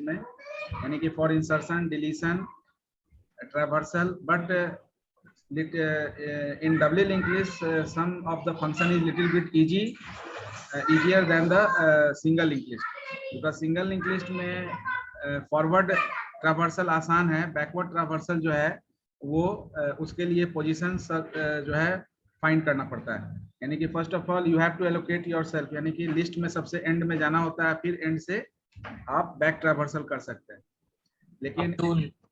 में, यानी कि for insertion, deletion, traversal, but in double linked list some of the function is little bit easier than the single linked list, because single linked list में forward traversal आसान है, backward traversal जो है वो उसके लिए पोजीशन जो है फाइंड करना पड़ता है। यानी कि first of all you have to allocate yourself, यानी कि लिस्ट में सबसे एंड में जाना होता है, फिर एंड से आप बैक ट्रैवर्सल कर सकते हैं। लेकिन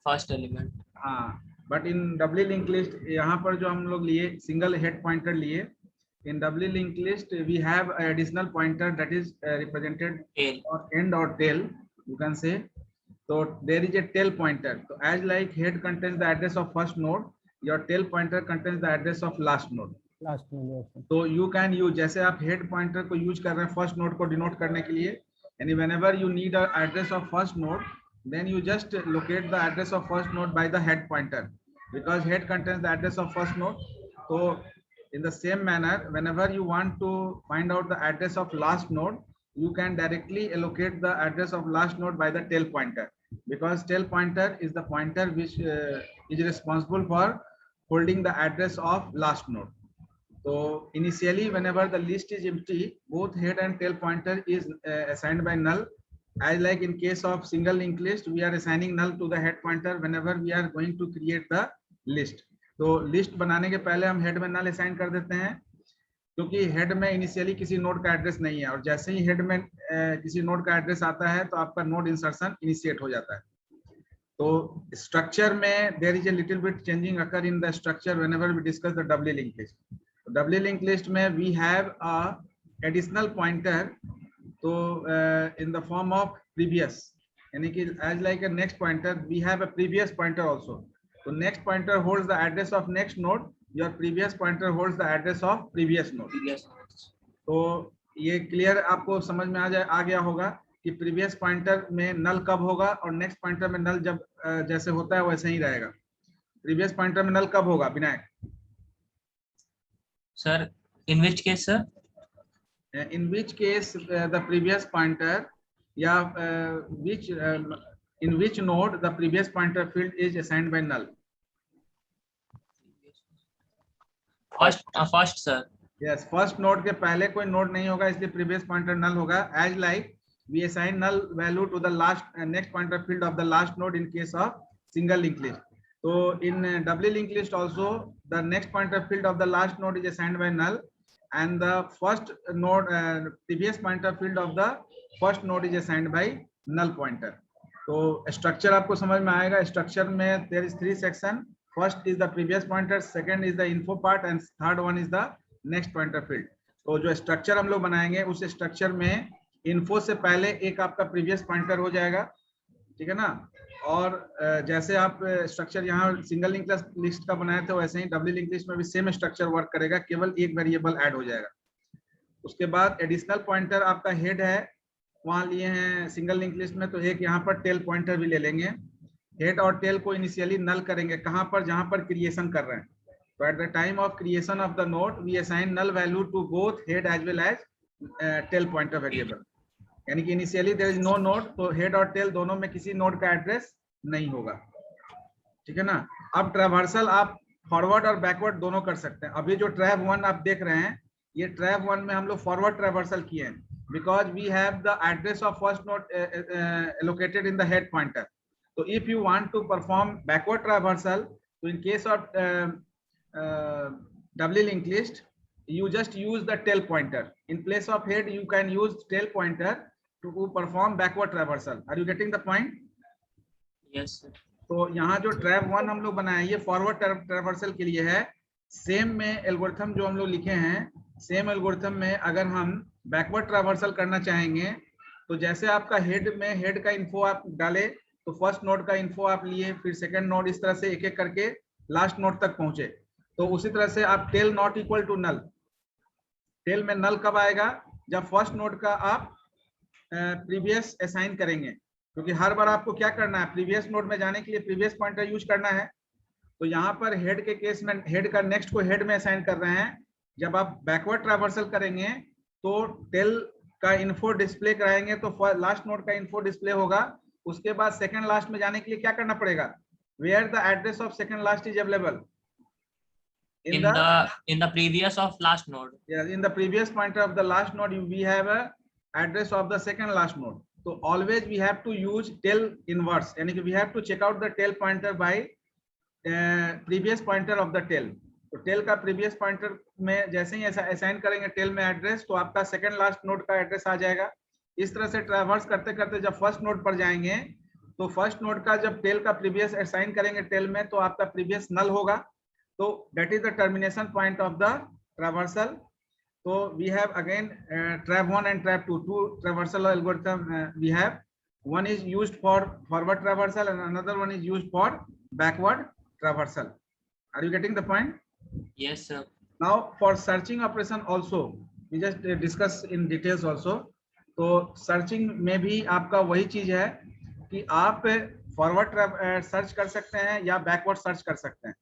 फर्स्ट एलिमेंट, हाँ, but in doubly link list यहाँ पर जो हम लोग लिए सिंगल हेड पॉइंटर लिए, in doubly link list we have additional pointer that is represented और एंड और टेल यू कैन से। तो there is a tail pointer, तो as like head contains the address of first node, your tail pointer contains the address of last node. तो you can use, जैसे आप head pointer को use कर रहे हैं first node को denote करने के लिए, यानी whenever you need a address of first node, then you just locate the address of first node by the head pointer, because head contains the address of first node. So in the same manner, whenever you want to find out the address of last node, you can directly allocate the address of last node by the tail pointer, because tail pointer is the pointer which is responsible for holding the address of last node. So initially whenever the list is empty, both head and tail pointer is assigned by null. As like in case of single linked list, we are assigning null to the head pointer whenever we are going to create the list. तो list बनाने के पहले हम head में null assign कर देते हैं, क्योंकि हेड में इनिशियली किसी नोड का एड्रेस नहीं है, और जैसे ही हेड में किसी नोड का एड्रेस आता है तो आपका नोड इंसर्शन इनिशिएट हो जाता है। तो स्ट्रक्चर में there is a little bit changing occur in the structure whenever we discuss the doubly link list. Doubly link list में we have a additional pointer, तो in the form of previous, यानी कि as like a next pointer we have a previous pointer also. So next pointer holds the address of next node, your previous pointer holds the address of previous node. तो ये clear आपको समझ में आ गया होगा कि प्रीवियस पॉइंटर में null कब होगा और नेक्स्ट पॉइंटर में नल जब जैसे होता है वैसे ही रहेगा। प्रीवियस पॉइंटर में नल कब होगा Vinayak? Sir in which case sir? In which case the previous pointer, in which node the previous pointer field is assigned by null? First sir. Yes, first node के पहले कोई नोड नहीं होगा, इसलिए previous pointer null होगा। As like we assign null value to the last next pointer field of the last node in case of single linked list. So in doubly linked list also the next pointer field of the last node is assigned by null, and the first node previous pointer field of the first node is assigned by null pointer. तो structure आपको समझ में आएगा। Structure में there is 3 section. First is the previous pointer, second is the info part, and third one is the next pointer field. तो जो structure हम लोग बनाएंगे उस स्ट्रक्चर में इन्फो से पहले एक आपका प्रीवियस पॉइंटर हो जाएगा, ठीक है ना। और जैसे आप स्ट्रक्चर यहाँ सिंगल लिंक लिस्ट का बनाए थे वैसे ही डबल लिंक लिस्ट में भी सेम स्ट्रक्चर वर्क करेगा, केवल एक वेरिएबल ऐड हो जाएगा। उसके बाद एडिशनल पॉइंटर आपका हेड है, वहां लिए हैं सिंगल लिंक लिस्ट में, तो एक यहाँ पर टेल पॉइंटर भी ले लेंगे। हेड और टेल को इनिशियली नल करेंगे, कहाँ पर? जहां पर क्रिएशन कर रहे हैं। तो at the time of creation of the node we assign null value to both head as well as tail pointer variable, यानी कि initially there is no node, तो हेड और टेल दोनों में किसी नोड का एड्रेस नहीं होगा, ठीक है ना। अब ट्रैवर्सल आप फॉरवर्ड और बैकवर्ड दोनों कर सकते हैं। अभी जो ट्रैव 1 आप देख रहे हैं, ये ट्रैव 1 में हम लोग फॉरवर्ड ट्रैवर्सल किए हैं, because we have the address of first node allocated in the head pointer. तो if you want to perform backward traversal, तो in case of doubly link list you just use the tail pointer in place of head, you can use tail pointer to perform backward traversal. Are you getting the point? Yes sir. तो यहाँ जो ट्रैव 1 हम लोग बनाए ये forward traversal के लिए है। सेम में एल्गोरिथम जो हम लोग लिखे हैं, सेम एल्गोरिथम में अगर हम बैकवर्ड ट्रैवर्सल करना चाहेंगे, तो जैसे आपका हेड में हेड का इन्फो आप डाले, तो फर्स्ट नोड का इन्फो आप लिए, फिर सेकेंड नोड, इस तरह से एक एक करके लास्ट नोड तक पहुंचे। तो उसी तरह से आप tail not equal to null, tail में नल कब आएगा? जब फर्स्ट नोड का आप प्रीवियस असाइन करेंगे, क्योंकि हर बार आपको क्या करना है, प्रीवियस नोड में जाने के लिए प्रीवियस पॉइंटर यूज करना है। तो यहाँ पर हेड के केस में हेड का नेक्स्ट को हेड में असाइन कर रहे हैं। जब आप बैकवर्ड ट्रैवर्सल करेंगे तो टेल का इन्फो डिस्प्ले कराएंगे, तो लास्ट नोड का इन्फो डिस्प्ले होगा, उसके बाद सेकंड लास्ट में जाने के लिए क्या करना पड़ेगा? Where the address of second last is available In the previous of last node. Yeah, in the previous pointer of the last node, we have a address of the second last node. So always we have to use tail inverse, यानी कि we have to check out the tail pointer by previous pointer of the tail. तो tail का previous pointer में जैसे ही ऐसा assign करेंगे tail में address, तो आपका second last node का address आ जाएगा. इस तरह से traverse करते करते जब first node पर जाएंगे, तो first node का जब tail का previous assign करेंगे tail में, तो आपका previous null होगा. So that is the termination point of the traversal. So we have again trav 1 and trav 2, two traversal algorithm we have. One is used for forward traversal and another one is used for backward traversal. Are you getting the point? Yes, sir. Now for searching operation also we just discuss in details also. तो searching में भी आपका वही चीज है कि आप forward search कर सकते हैं या backward सर्च कर सकते हैं.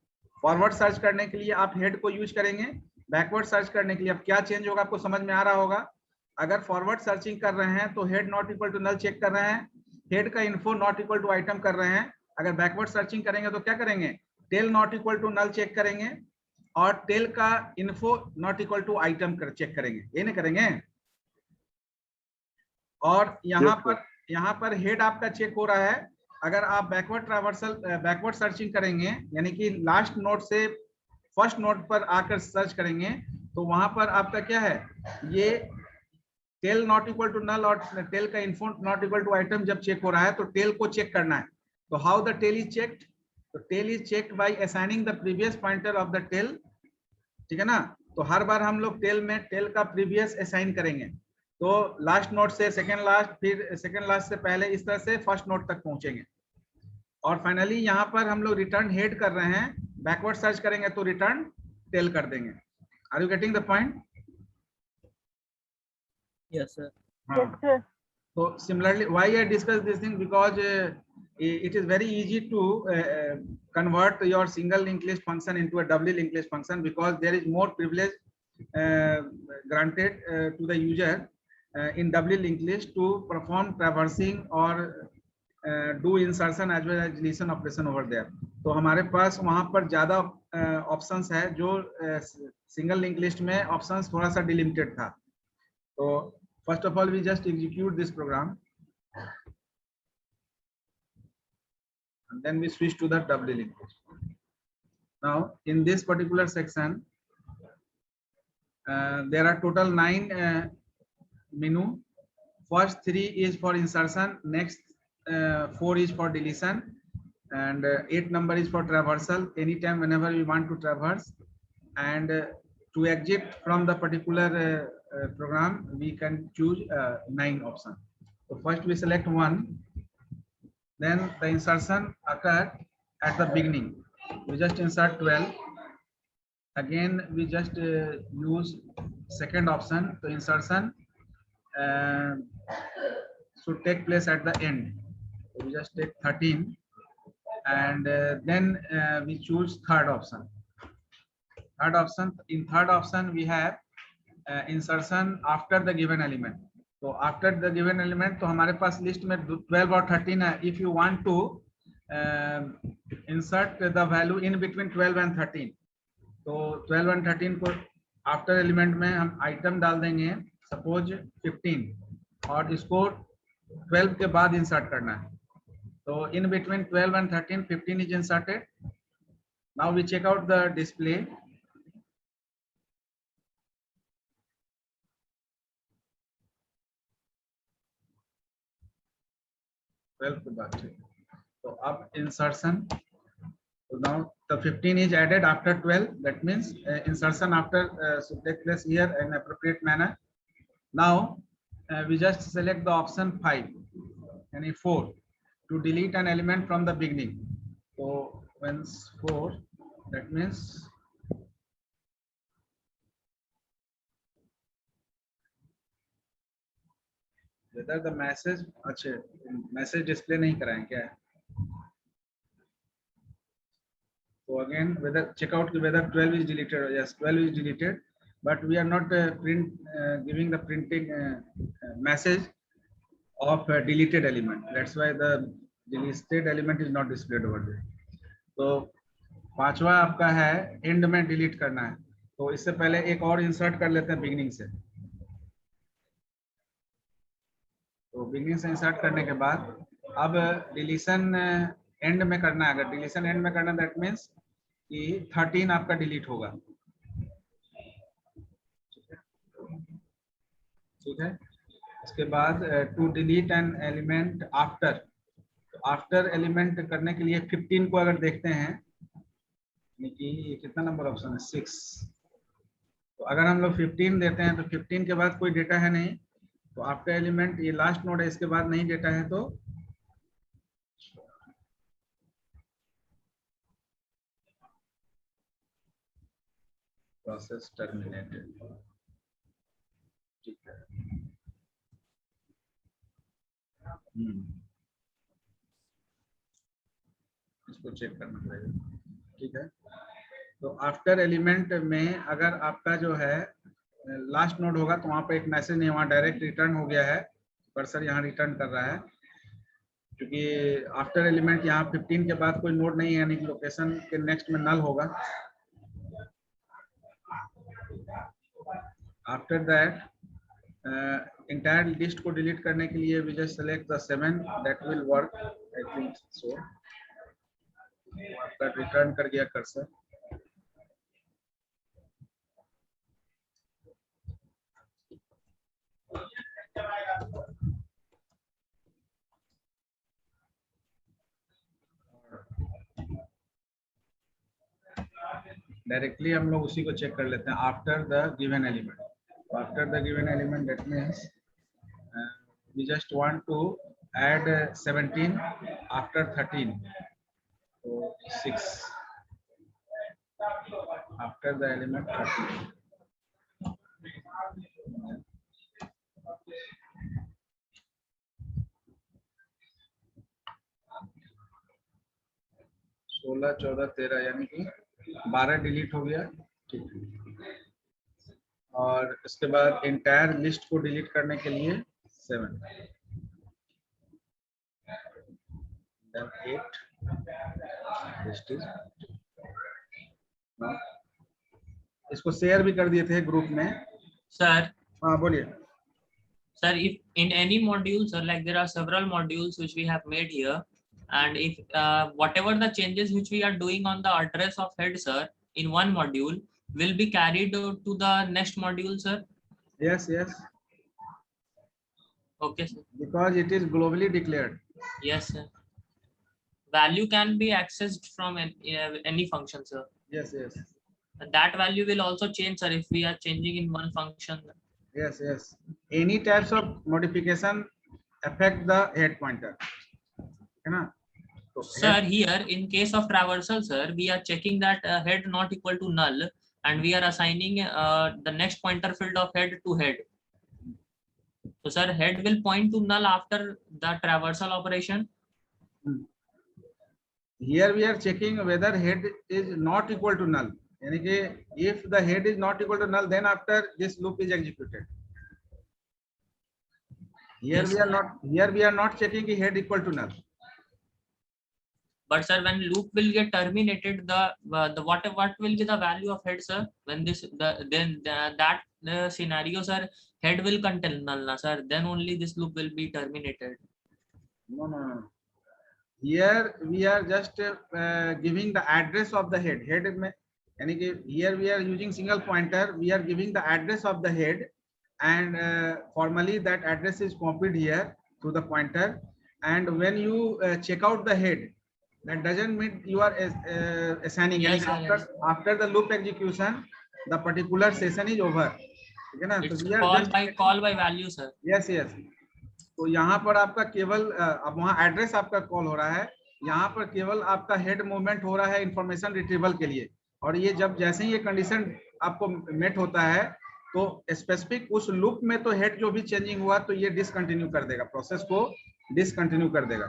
फॉरवर्ड सर्च करने के लिए आप हेड को यूज करेंगे, बैकवर्ड सर्च करने के लिए अब क्या चेंज होगा आपको समझ में आ रहा होगा. अगर फॉरवर्ड सर्चिंग कर रहे हैं तो head not equal to null check कर रहे हैं, हेड का info not equal to item कर रहे हैं. अगर बैकवर्ड सर्चिंग करेंगे तो क्या करेंगे? Tail not equal to null check करेंगे और टेल का info not equal to item check करेंगे. ये नहीं करेंगे. और यहाँ पर हेड आपका चेक हो रहा है. अगर आप बैकवर्ड सर्चिंग करेंगे यानी कि लास्ट नोड से फर्स्ट नोड पर आकर सर्च करेंगे तो वहां पर आपका क्या है, ये tail not equal to null और टेल का info not equal to item जब चेक हो रहा है तो टेल को चेक करना है. तो how the tail is checked? तो tail is checked by assigning the previous pointer of the tail. ठीक है ना. तो हर बार हम लोग टेल में टेल का प्रीवियस असाइन करेंगे. तो लास्ट नोड से सेकेंड लास्ट, फिर सेकेंड लास्ट से पहले, इस तरह से फर्स्ट नोड तक पहुंचेंगे. और फाइनली यहाँ पर हम लोग रिटर्न हेड कर रहे हैं, बैकवर्ड सर्च करेंगे तो रिटर्न टेल कर देंगे. Are you getting the point? Yes, sir. Yes, sir. So similarly, why I discuss this thing? Because it is very easy to convert your single linked list function into a doubly linked list function, because there is more privilege granted to the user in doubly linked list to perform traversing or do insertion as well as deletion operation over there. तो हमारे पास वहां पर ज्यादा options है, जो single link list में options थोड़ा सा डिलिमिटेड था. तो first of all we just execute this program and then we switch to the doubly linked list. Now in this particular section there are total 9 menu. First 3 is for insertion, next 4 is for deletion, and 8 number is for traversal, anytime whenever we want to traverse. And to exit from the particular program we can choose 9 options. So first we select 1, then the insertion occur at the beginning. We just insert 12. Again we just use second option. So insertion should take place at the end. So we just take 13, and then we choose third option. In third option we have insertion after the given element. So after the given element, तो हमारे पास list में 12 और 13 है. If you want to insert the value in between 12 and 13, तो 12 and 13 को after element में हम item डाल देंगे, सपोज 15, और इसको 12 के बाद इंसर्ट करना है. तो in between 12 and 13, 15 is inserted. Now we check out the display. So up insertion. So now the 15 is added after 12. That means insertion after should take place here in appropriate manner. Now we just select the option 5 and 4 to delete an element from the beginning. So when 4, that means whether the message, अच्छा message display नहीं कराएं क्या है. So again whether check out whether 12 is deleted. Yes, 12 is deleted, but we are not giving the printing message of a deleted element. That's why the deleted element is not displayed over there. तो पांचवा आपका है and में delete करना है, तो इससे पहले एक और इंसर्ट कर लेते हैं बिगिनिंग से। तो बिगिनिंग से इंसर्ट करने के बाद अब डिलीशन एंड में करना है। अगर डिलीशन एंड में करना दैट मीन्स कि 13 आपका डिलीट होगा। ठीक है, इसके बाद to delete an element after, तो आफ्टर एलिमेंट करने के लिए 15 को अगर देखते हैं, यानी कि ये कितना नंबर ऑप्शन है 6, तो अगर हम लोग 15 देते हैं तो 15 के बाद कोई डेटा है नहीं, तो आपका एलिमेंट ये लास्ट नोड है, इसके बाद नहीं डेटा है तो प्रोसेस टर्मिनेटेड। ठीक है, इसको चेक करना पड़ेगा। ठीक है, तो आफ्टर एलिमेंट में अगर आपका जो है लास्ट नोड होगा तो वहां पे एक मैसेज नहीं, वहां डायरेक्ट रिटर्न हो गया है, कर्सर यहाँ रिटर्न कर रहा है, क्योंकि आफ्टर एलिमेंट यहाँ 15 के बाद कोई नोड नहीं है, यानी कि लोकेशन के नेक्स्ट में नल होगा। आफ्टर दैट इंटायर लिस्ट को डिलीट करने के लिए we just select the 7, that will work I think so. आपका रिटर्न कर गया कर्सर। डायरेक्टली हम लोग उसी को चेक कर लेते हैं after the given element. After the given element that means we just want to add 17 after 13, तो 6 आफ्टर द एलिमेंट 13। 16, 14, 13 यानी कि 12 डिलीट हो गया। ठीक है, और इसके बाद इंटायर लिस्ट को डिलीट करने के लिए 7, then 8 लिस्ट इज। इसको शेयर भी कर दिए थे ग्रुप में। सर हाँ बोलिए। Sir, if in any module, sir, like there are several modules which we have made here, and if whatever the changes which we are doing on the address of head, sir, in one module will be carried to the next module, sir. Yes, yes. Okay, sir. Because it is globally declared. Yes, sir. Value can be accessed from any function, sir. Yes, yes. And that value will also change, sir, if we are changing in one function. Yes, yes. Any types of modification affect the head pointer. है ना? So sir, here in case of traversal, sir, we are checking that head not equal to null, and we are assigning the next pointer field of head to head. So, sir, head will point to null after the traversal operation. Here we are checking whether head is not equal to null. यानी कि if the head is not equal to null, then after this loop is executed. Here yes, we are not checking the head equal to null. But sir, when loop will get terminated, the what will be the value of head, sir? When this that scenario, sir, head will contain null, na, sir. Then only this loop will be terminated. No. Here we are just giving the address of the head. Head में यानी कि here we are using single pointer. We are giving the address of the head, and formally that address is copied here to the pointer. And when you check out the head, that doesn't mean you are assigning. Yes, after the loop execution, the particular session is over. ठीक है ना? It's call by value, sir. Yes, yes. तो यहाँ पर आपका केवल अब वहाँ एड्रेस आपका कॉल हो रहा है, यहाँ पर केवल आपका हेड मूवमेंट हो रहा है इंफॉर्मेशन रिट्रीवल के लिए। और ये जब जैसे ही ये कंडीशन आपको मेट होता है तो स्पेसिफिक उस लूप में तो हेड जो भी चेंजिंग हुआ तो ये डिसकंटिन्यू कर देगा, प्रोसेस को डिसकंटिन्यू कर देगा।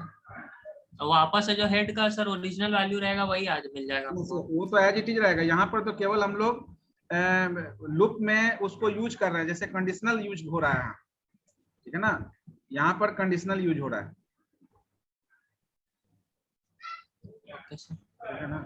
वापस से जो हेड का सर ओरिजिनल वैल्यू रहेगा वही आज मिल जाएगा। वो तो एज इट इज रहेगा। यहाँ पर तो केवल हम लोग लूप में उसको यूज कर रहे हैं, जैसे कंडीशनल यूज हो रहा है, ठीक है ना? यहाँ पर कंडीशनल यूज हो रहा है, Okay, sir. ठीक है ना।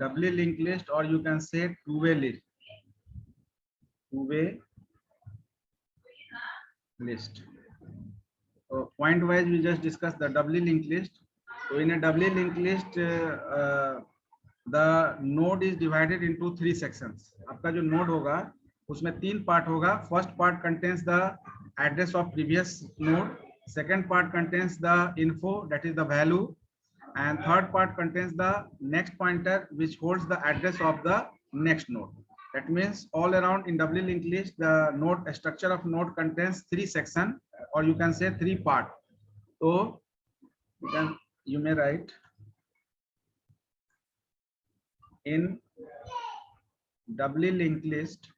Doubly linked list, or you can say two-way list. Two-way list. So point wise, we just discussed the doubly linked list. So in a doubly linked list, the node is divided into 3 sections. आपका जो node होगा उसमें 3 part होगा. First part contains the address of previous node. Second part contains the info, that is the value, and third part contains the next pointer which holds the address of the next node. That means all around in doubly linked list, the node structure of node contains 3 sections, or you can say 3 part. So you may write in doubly linked list,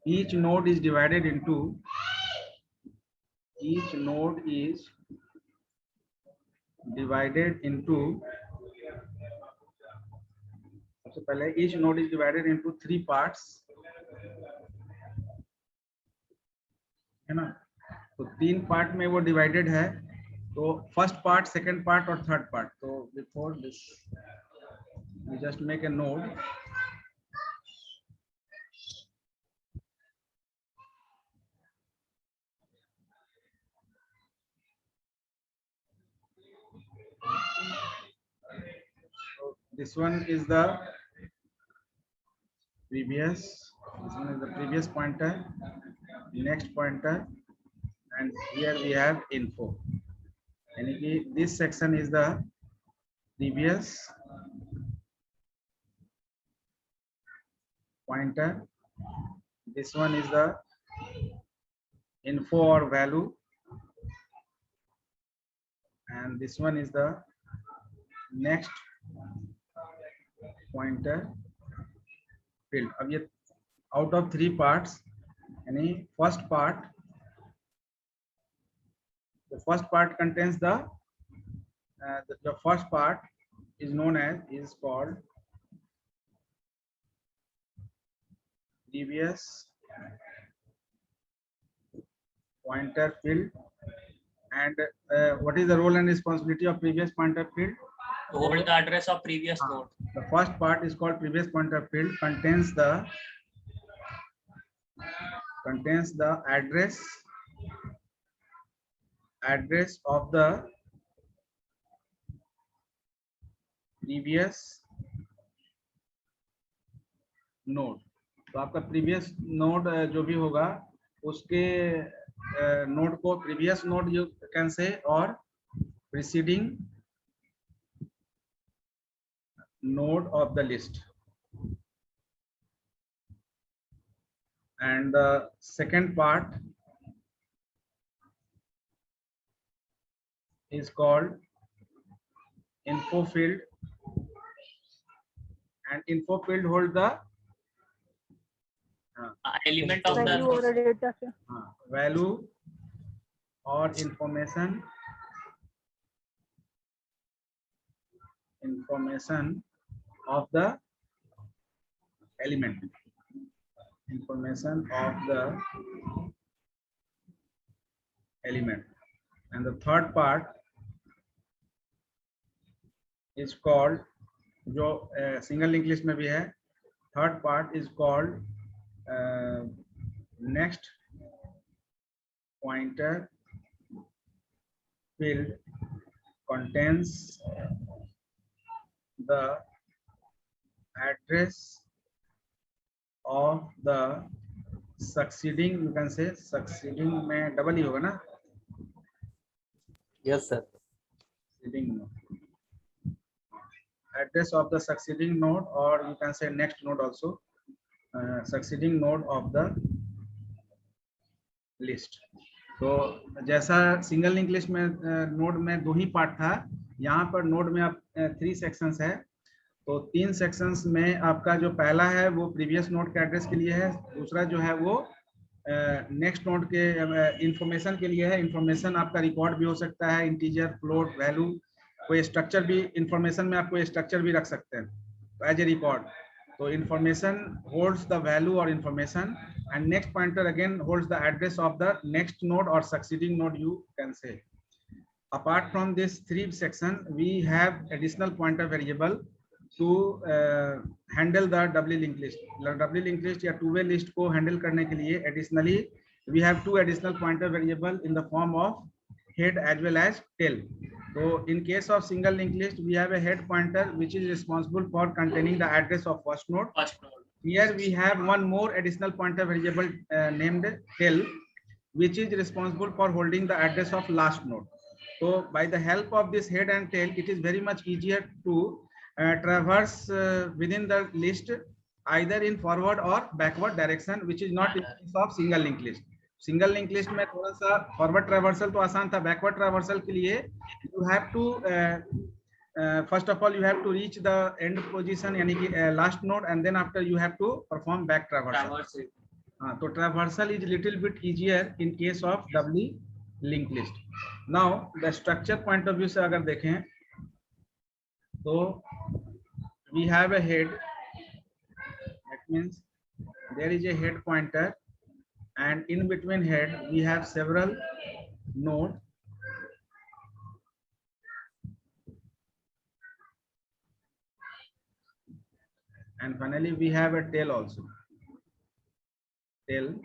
each node is divided into each node is divided into three parts, है ना। तो 3 part में वो divided है, तो first part, second part और third part. तो before this we just make a node. This one is the previous pointer, next pointer, and here we have info. And this section is the previous pointer. This one is the info or value, and this one is the next pointer field. अब ये out of 3 parts, यानी first part, the first part contains the first part is called previous pointer field. And what is the role and responsibility of previous pointer field? To hold the address of previous node. The first part is called previous pointer field, contains the address of the previous node. तो आपका previous node जो भी होगा उसके node को previous node you can say, or preceding node of the list. And the second part is called info field, and info field hold the element of the value or information of the element, and the third part is called, जो single linked list में भी है, third part is called next pointer field contains the address of the succeeding, you can say succeeding में double ही होगा ना? Yes, sir. Succeeding node. Address of the succeeding node, or you can say next node also. Succeeding node of the list. तो जैसा single link list में node में 2 ही part था, यहाँ पर नोड में आप 3 सेक्शंस है। तो 3 सेक्शंस में आपका जो पहला है वो प्रीवियस नोड के एड्रेस के लिए है, दूसरा जो है वो नेक्स्ट नोड के इंफॉर्मेशन के लिए है। इंफॉर्मेशन आपका रिकॉर्ड भी हो सकता है, इंटीजर, फ्लोट, वैल्यू, कोई स्ट्रक्चर भी, इंफॉर्मेशन में आप कोई स्ट्रक्चर भी रख सकते हैं एज ए रिकॉर्ड। तो इंफॉर्मेशन होल्ड्स द वैल्यू और information, and next pointer again holds the address of the next node or succeeding node, you can say. Apart from this 3 section, we have additional pointer variable to handle the doubly linked list. Doubly linked list या two-way list को handle करने के लिए additionally we have 2 additional pointer variable in the form of head as well as tail. So in case of single linked list, we have a head pointer which is responsible for containing the address of first node. Here we have one more additional pointer variable named tail, which is responsible for holding the address of last node. So by the help of this head and tail, it is very much easier to traverse within the list either in forward or backward direction, which is not in case of single linked list. Single linked list में थोड़ा सा forward traversal तो आसान था, backward traversal के लिए you have to first of all you have to reach the end position यानी कि last node, and then after you have to perform back traversal. तो traversal is little bit easier in case of doubly linked list. Now the structure point of view से अगर देखें तो we have a head, that means there is a head pointer, and in between head we have several nodes. And finally we have a tail also. Tail.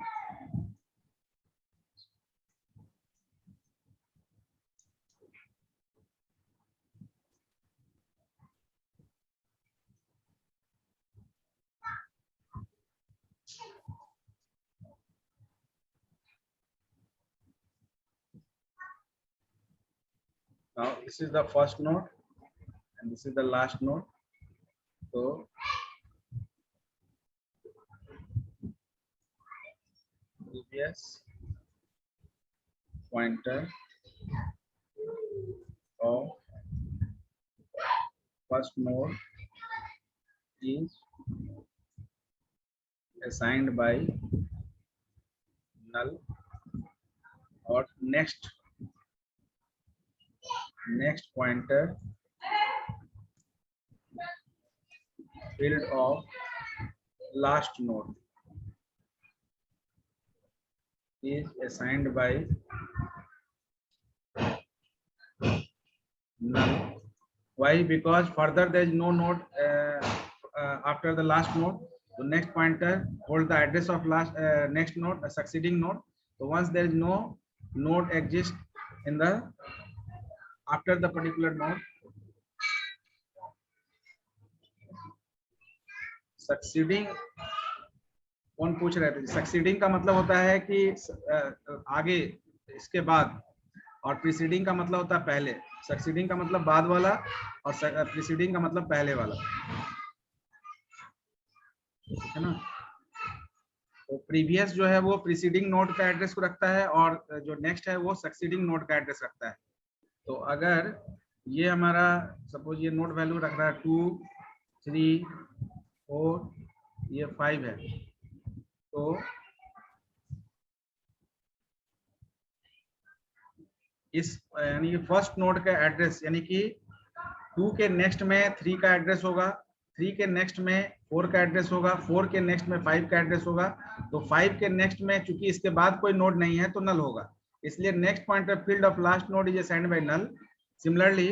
Now this is the first node and this is the last node. So previous pointer of first node is assigned by null, or next pointer field of last node is assigned by null. Why? Because further there is no node after the last node. The next pointer holds the address of last next node, a succeeding node. So once there is no node exists in the after the particular node, succeeding, कौन पूछ रहे थे? Succeeding का मतलब होता है कि आगे, इसके बाद, और प्रीसीडिंग का मतलब होता है पहले। सक्सीडिंग का मतलब बाद वाला और प्रीसीडिंग का मतलब पहले वाला, है ना। तो प्रीवियस जो है वो प्रीसीडिंग नोड का एड्रेस को रखता है और जो नेक्स्ट है वो सक्सीडिंग नोड का एड्रेस रखता है। तो अगर ये हमारा सपोज ये नोड वैल्यू रख रहा है 2, 3, 4, ये 5 है, तो इस यानी कि फर्स्ट नोड का एड्रेस यानी कि 2 के नेक्स्ट में 3 का एड्रेस होगा, 3 के नेक्स्ट में 4 का एड्रेस होगा, 4 के नेक्स्ट में 5 का एड्रेस होगा। तो 5 के नेक्स्ट में चूंकि इसके बाद कोई नोड नहीं है तो नल होगा, इसलिए next pointer field of last node is assigned by null. Similarly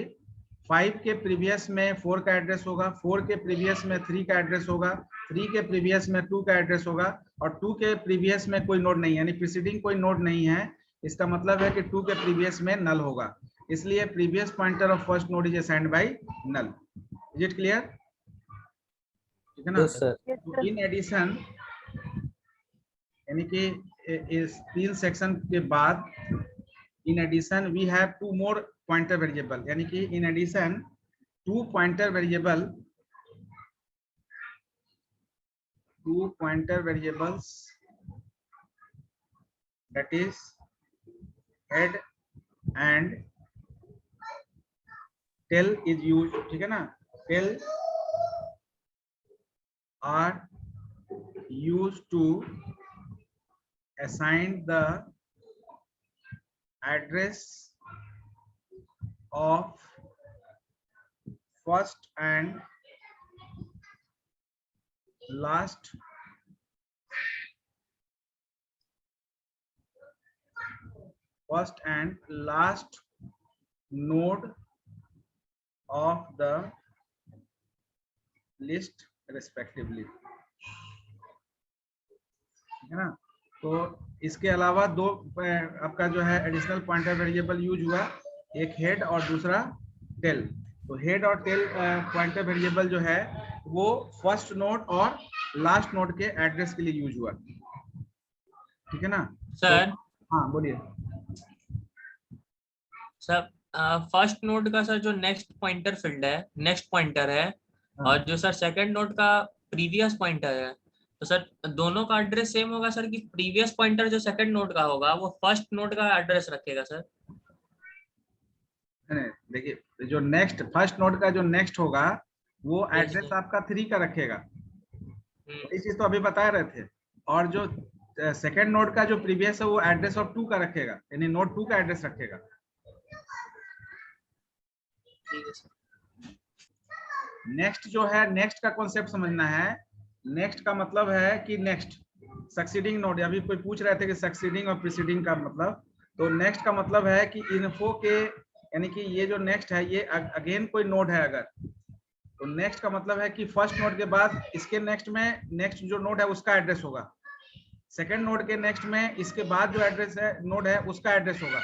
5 के प्रीवियस में 4 का एड्रेस होगा, 4 के प्रीवियस में 3 का एड्रेस होगा, 3 के प्रीवियस में 2 का एड्रेस होगा और 2 के प्रीवियस में कोई नोड नहीं है, यानी प्रीसीडिंग कोई नोड नहीं है, इसका मतलब है कि 2 के प्रीवियस में नल होगा, इसलिए previous pointer of first node is assigned by null. Is it clear? ठीक है ना? Yes, sir. इन एडिशन, यानी कि इस 3 सेक्शन के बाद in addition we have 2 more pointer variable, यानी कि in addition 2 pointer variable, 2 pointer variables, that is head and tail is used, ठीक है ना? tail are used to assign the address of first and last node of the list respectively, है ना? तो इसके अलावा 2 आपका जो है एडिशनल पॉइंटर वेरिएबल यूज हुआ, एक हेड और दूसरा टेल। तो हेड और टेल पॉइंटर वेरिएबल जो है वो फर्स्ट नोड और लास्ट नोड के एड्रेस के लिए यूज हुआ, ठीक है ना सर? तो, हाँ बोलिए सर। फर्स्ट नोड का सर जो नेक्स्ट पॉइंटर फील्ड है, नेक्स्ट पॉइंटर है, और जो सर सेकंड नोड का प्रीवियस पॉइंटर है, तो सर दोनों का एड्रेस सेम होगा सर, कि प्रीवियस पॉइंटर जो सेकंड नोड का होगा वो फर्स्ट नोड का एड्रेस रखेगा सर? देखिए, जो नेक्स्ट फर्स्ट नोड का जो नेक्स्ट होगा वो एड्रेस आपका 3 का रखेगा, इस चीज तो अभी बता रहे थे, और जो सेकंड नोड का जो प्रीवियस है वो एड्रेस ऑफ 2 का रखेगा, यानी नोड 2 का एड्रेस रखेगा। नेक्स्ट जो है, नेक्स्ट का कॉन्सेप्ट समझना है। नेक्स्ट का मतलब है कि नेक्स्ट सक्सीडिंग नोड, अभी कोई पूछ रहे थे कि सक्सीडिंग और प्रीसीडिंग का मतलब, तो नेक्स्ट का मतलब है कि इन्फो के, यानी कि ये जो नेक्स्ट है ये अगेन कोई नोड है अगर, तो नेक्स्ट का मतलब है कि फर्स्ट नोड के बाद इसके नेक्स्ट में नेक्स्ट जो नोड है उसका एड्रेस होगा, सेकंड नोड के नेक्स्ट में इसके बाद जो एड्रेस है नोड है उसका एड्रेस होगा।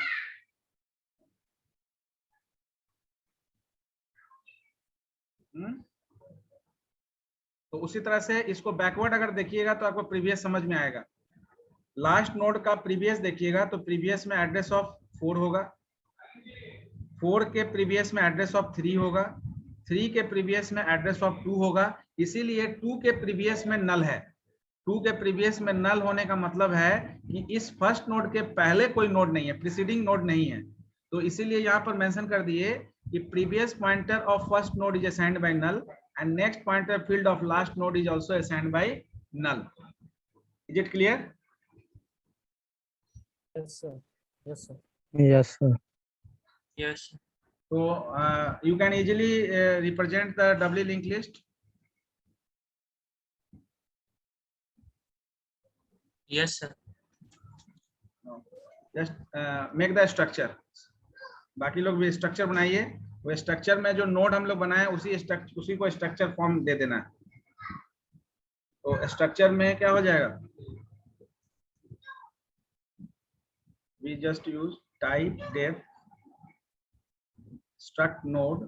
तो उसी तरह से इसको बैकवर्ड अगर देखिएगा तो आपको प्रीवियस समझ में आएगा। लास्ट नोड का प्रीवियस देखिएगा तो प्रीवियस में एड्रेस ऑफ 4 होगा, 4 के प्रीवियस में एड्रेस ऑफ 3 होगा, 3 के प्रीवियस में एड्रेस ऑफ 2 होगा, इसीलिए 2 के प्रीवियस में नल है। 2 के प्रीवियस में नल होने का मतलब है कि इस फर्स्ट नोड के पहले कोई नोड नहीं है, प्रीसीडिंग नोड नहीं है, तो इसीलिए यहाँ पर मेंशन कर दिए कि previous pointer of first node is assigned by null and next pointer field of last node is also assigned by null. Is it clear? Yes, sir. Yes, sir. Yes, sir. Yes. So you can easily represent the doubly linked list. Yes, sir. Just make the structure. बाकी लोग भी structure बनाइए, वो structure में जो node हम लोग बनाए उसी को स्ट्रक्चर फॉर्म दे देना। तो स्ट्रक्चर में क्या हो जाएगा, we just use typedef struct node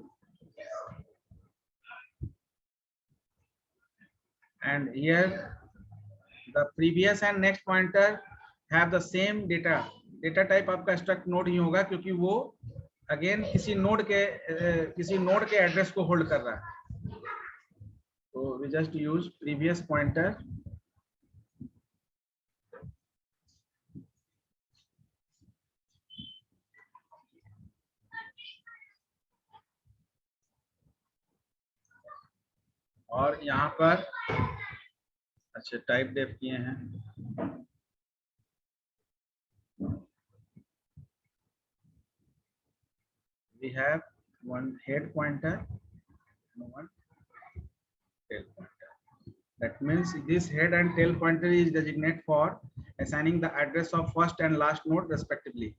and here the previous and next pointer have the same data type। आपका struct node ही होगा क्योंकि वो अगेन किसी नोड के एड्रेस को होल्ड कर रहा है। तो we just use previous pointer और यहाँ पर अच्छा टाइप डेफ किए हैं। We have one head pointer and one tail pointer. That means this head and tail pointer is designated for assigning the address of first and last node respectively.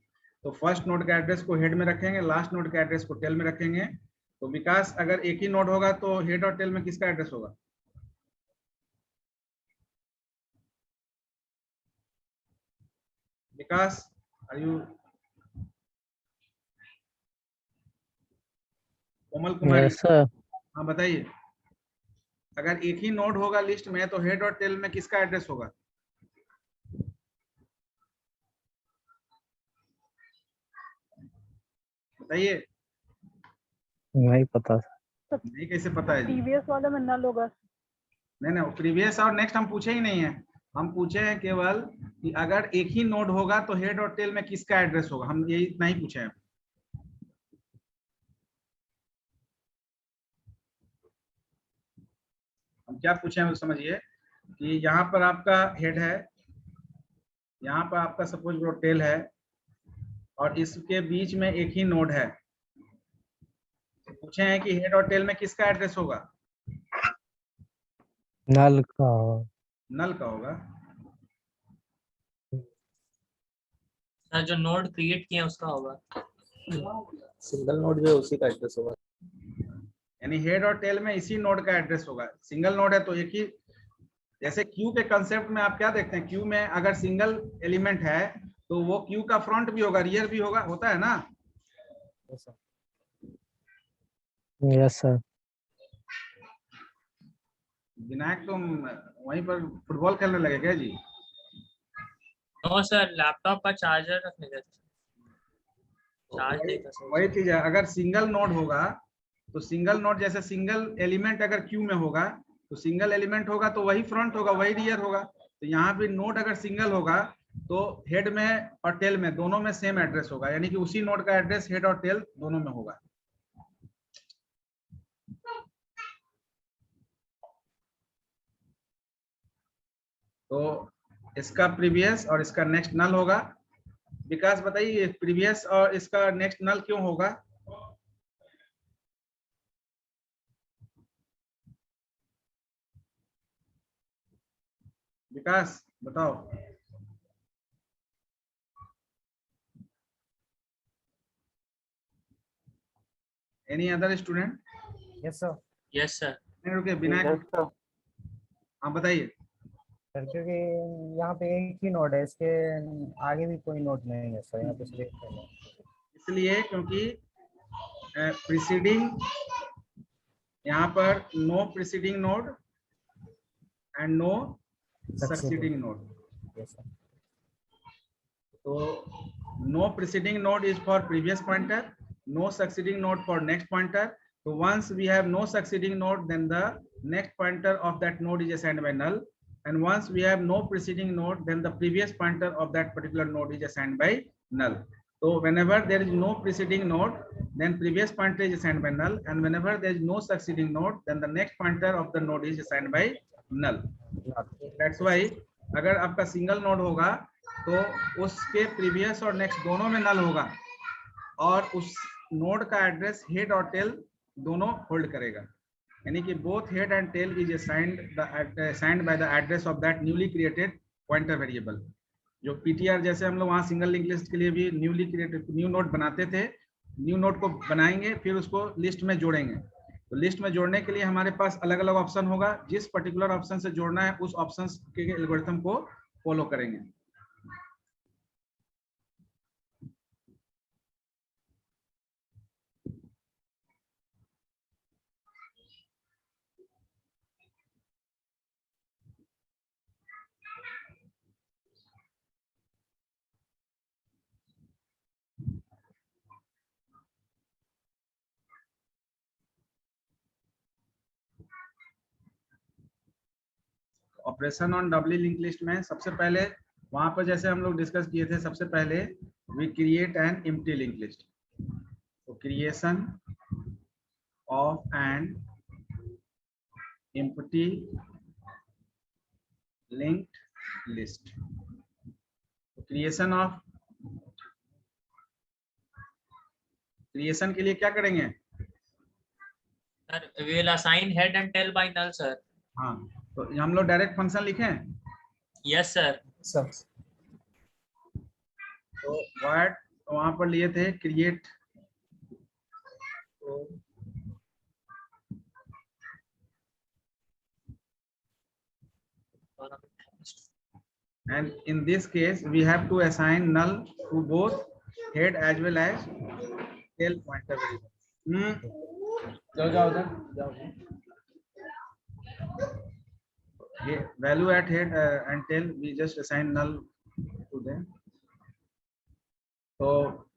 तो first node का address को head में रखेंगे, last node का address को tell में रखेंगे। तो विकास, अगर एक ही नोड होगा तो हेड और टेल में किसका एड्रेस होगा? Vikas, are you? Komal Kumari, yes sir. हाँ बताइए, अगर एक ही नोड होगा लिस्ट में तो हेड और टेल में किसका एड्रेस होगा? बताइए। नहीं पता। नहीं, कैसे पता है जी? प्रीवियस वाला में नल होगा। नहीं नहीं, प्रीवियस और नेक्स्ट हम पूछे ही नहीं है। हम पूछे हैं केवल कि अगर एक ही नोड होगा तो हेड और टेल में किसका एड्रेस होगा, हम यही इतना ही पूछे हैं। हम क्या पूछे हैं समझिए, कि यहाँ पर आपका हेड है, यहाँ पर आपका सपोज वो टेल है, और इसके बीच में एक ही नोड है। तो पूछे हैं कि हेड और टेल में किसका एड्रेस होगा? नल का। नल का होगा। सर जो नोड क्रिएट किया उसका होगा। सिंगल नोड जो है उसी का एड्रेस होगा। यानी हेड और टेल में इसी नोड का एड्रेस होगा। सिंगल नोड है तो एक ही, जैसे क्यू के कंसेप्ट में आप क्या देखते हैं, क्यू में अगर सिंगल एलिमेंट है तो वो क्यू का फ्रंट भी होगा, रियर भी होगा, होता है ना? Yes sir. विनायक तुम वहीं पर फुटबॉल खेलने लगे क्या जी? नो सर, लैपटॉप का चार्जर रखने का चार्ज वही देगा सर। वही चीज है, अगर सिंगल नोड होगा तो सिंगल नोड, जैसे सिंगल एलिमेंट अगर क्यू में होगा तो सिंगल एलिमेंट होगा तो वही फ्रंट होगा, वही रियर होगा। तो यहाँ पे नोड अगर सिंगल होगा तो हेड में और टेल में दोनों में सेम एड्रेस होगा, यानी कि उसी नोड का एड्रेस हेड और टेल दोनों में होगा। तो इसका प्रीवियस और इसका नेक्स्ट नल होगा। विकास बताइए, प्रीवियस और इसका नेक्स्ट नल क्यों होगा? विकास बताओ। Any other student? Yes sir. Yes sir. नहीं रुके, विनायक, हाँ बताइए। सर क्योंकि यहाँ पे एक ही नोड है, इसके आगे भी कोई नोड नहीं है सर, यहाँ पे सिर्फ एक है। इसलिए क्योंकि प्रीसीडिंग, यहाँ पर no preceding node and no succeeding node. Yes sir. तो no preceding node is for previous pointer, no succeeding node for next pointer. So once we have no succeeding node, then the next pointer of that node is assigned by null, and once we have no preceding node, then the previous pointer of that particular node is assigned by null. So whenever there is no preceding node, then previous pointer is assigned by null, and whenever there is no succeeding node, then the next pointer of the node is assigned by null. That's why अगर आपका single node होगा तो उसके previous और next दोनों में null होगा, और उस नोड का एड्रेस हेड और टेल दोनों होल्ड करेगा, यानी कि both head and tail is assigned by the address of that newly created pointer variable. जो पीटीआर जैसे हम लोग वहाँ सिंगल लिंक लिस्ट के लिए भी न्यूली क्रिएटेड न्यू नोड बनाते थे, न्यू नोड को बनाएंगे फिर उसको लिस्ट में जोड़ेंगे। तो लिस्ट में जोड़ने के लिए हमारे पास अलग अलग ऑप्शन होगा, जिस पर्टिकुलर ऑप्शन से जोड़ना है उस ऑप्शन के एल्गोरिथम को फॉलो करेंगे। Operation on Dabali link list में सबसे पहले वहां पर जैसे हम लोग डिस्कस किए थे, सबसे पहले we create an empty link list. तो creation of an empty linked list. Creation के लिए क्या करेंगे? Sir we will assign head and tail by null sir. हाँ, तो हम लोग डायरेक्ट फंक्शन लिखें। Yes sir. सर तो वर्ड वहां पर लिए थे create, and in this case we have to assign null to both head as well as tail pointer variable. जाओ उधर जाओ. Value at head and tail we just assign null to them. तो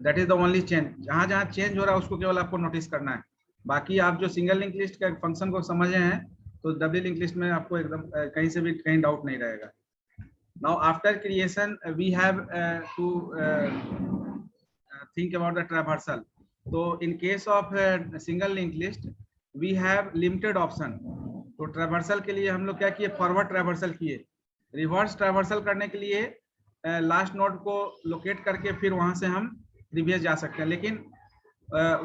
that is the only change. जहां जहां change हो रहा है उसको केवल आपको नोटिस करना है. बाकी आप जो सिंगल लिंक लिस्ट का फंक्शन को समझे हैं तो डबल लिंक लिस्ट में आपको एकदम कहीं से भी कहीं डाउट नहीं रहेगा. Now after creation we have to think about the traversal. So in case of single linked list we have limited option. तो ट्रैवर्सल के लिए हम लोग क्या किए, फॉरवर्ड ट्रैवर्सल किए. रिवर्स ट्रैवर्सल करने के लिए लास्ट नोड को लोकेट करके फिर वहां से हम प्रीवियस जा सकते हैं, लेकिन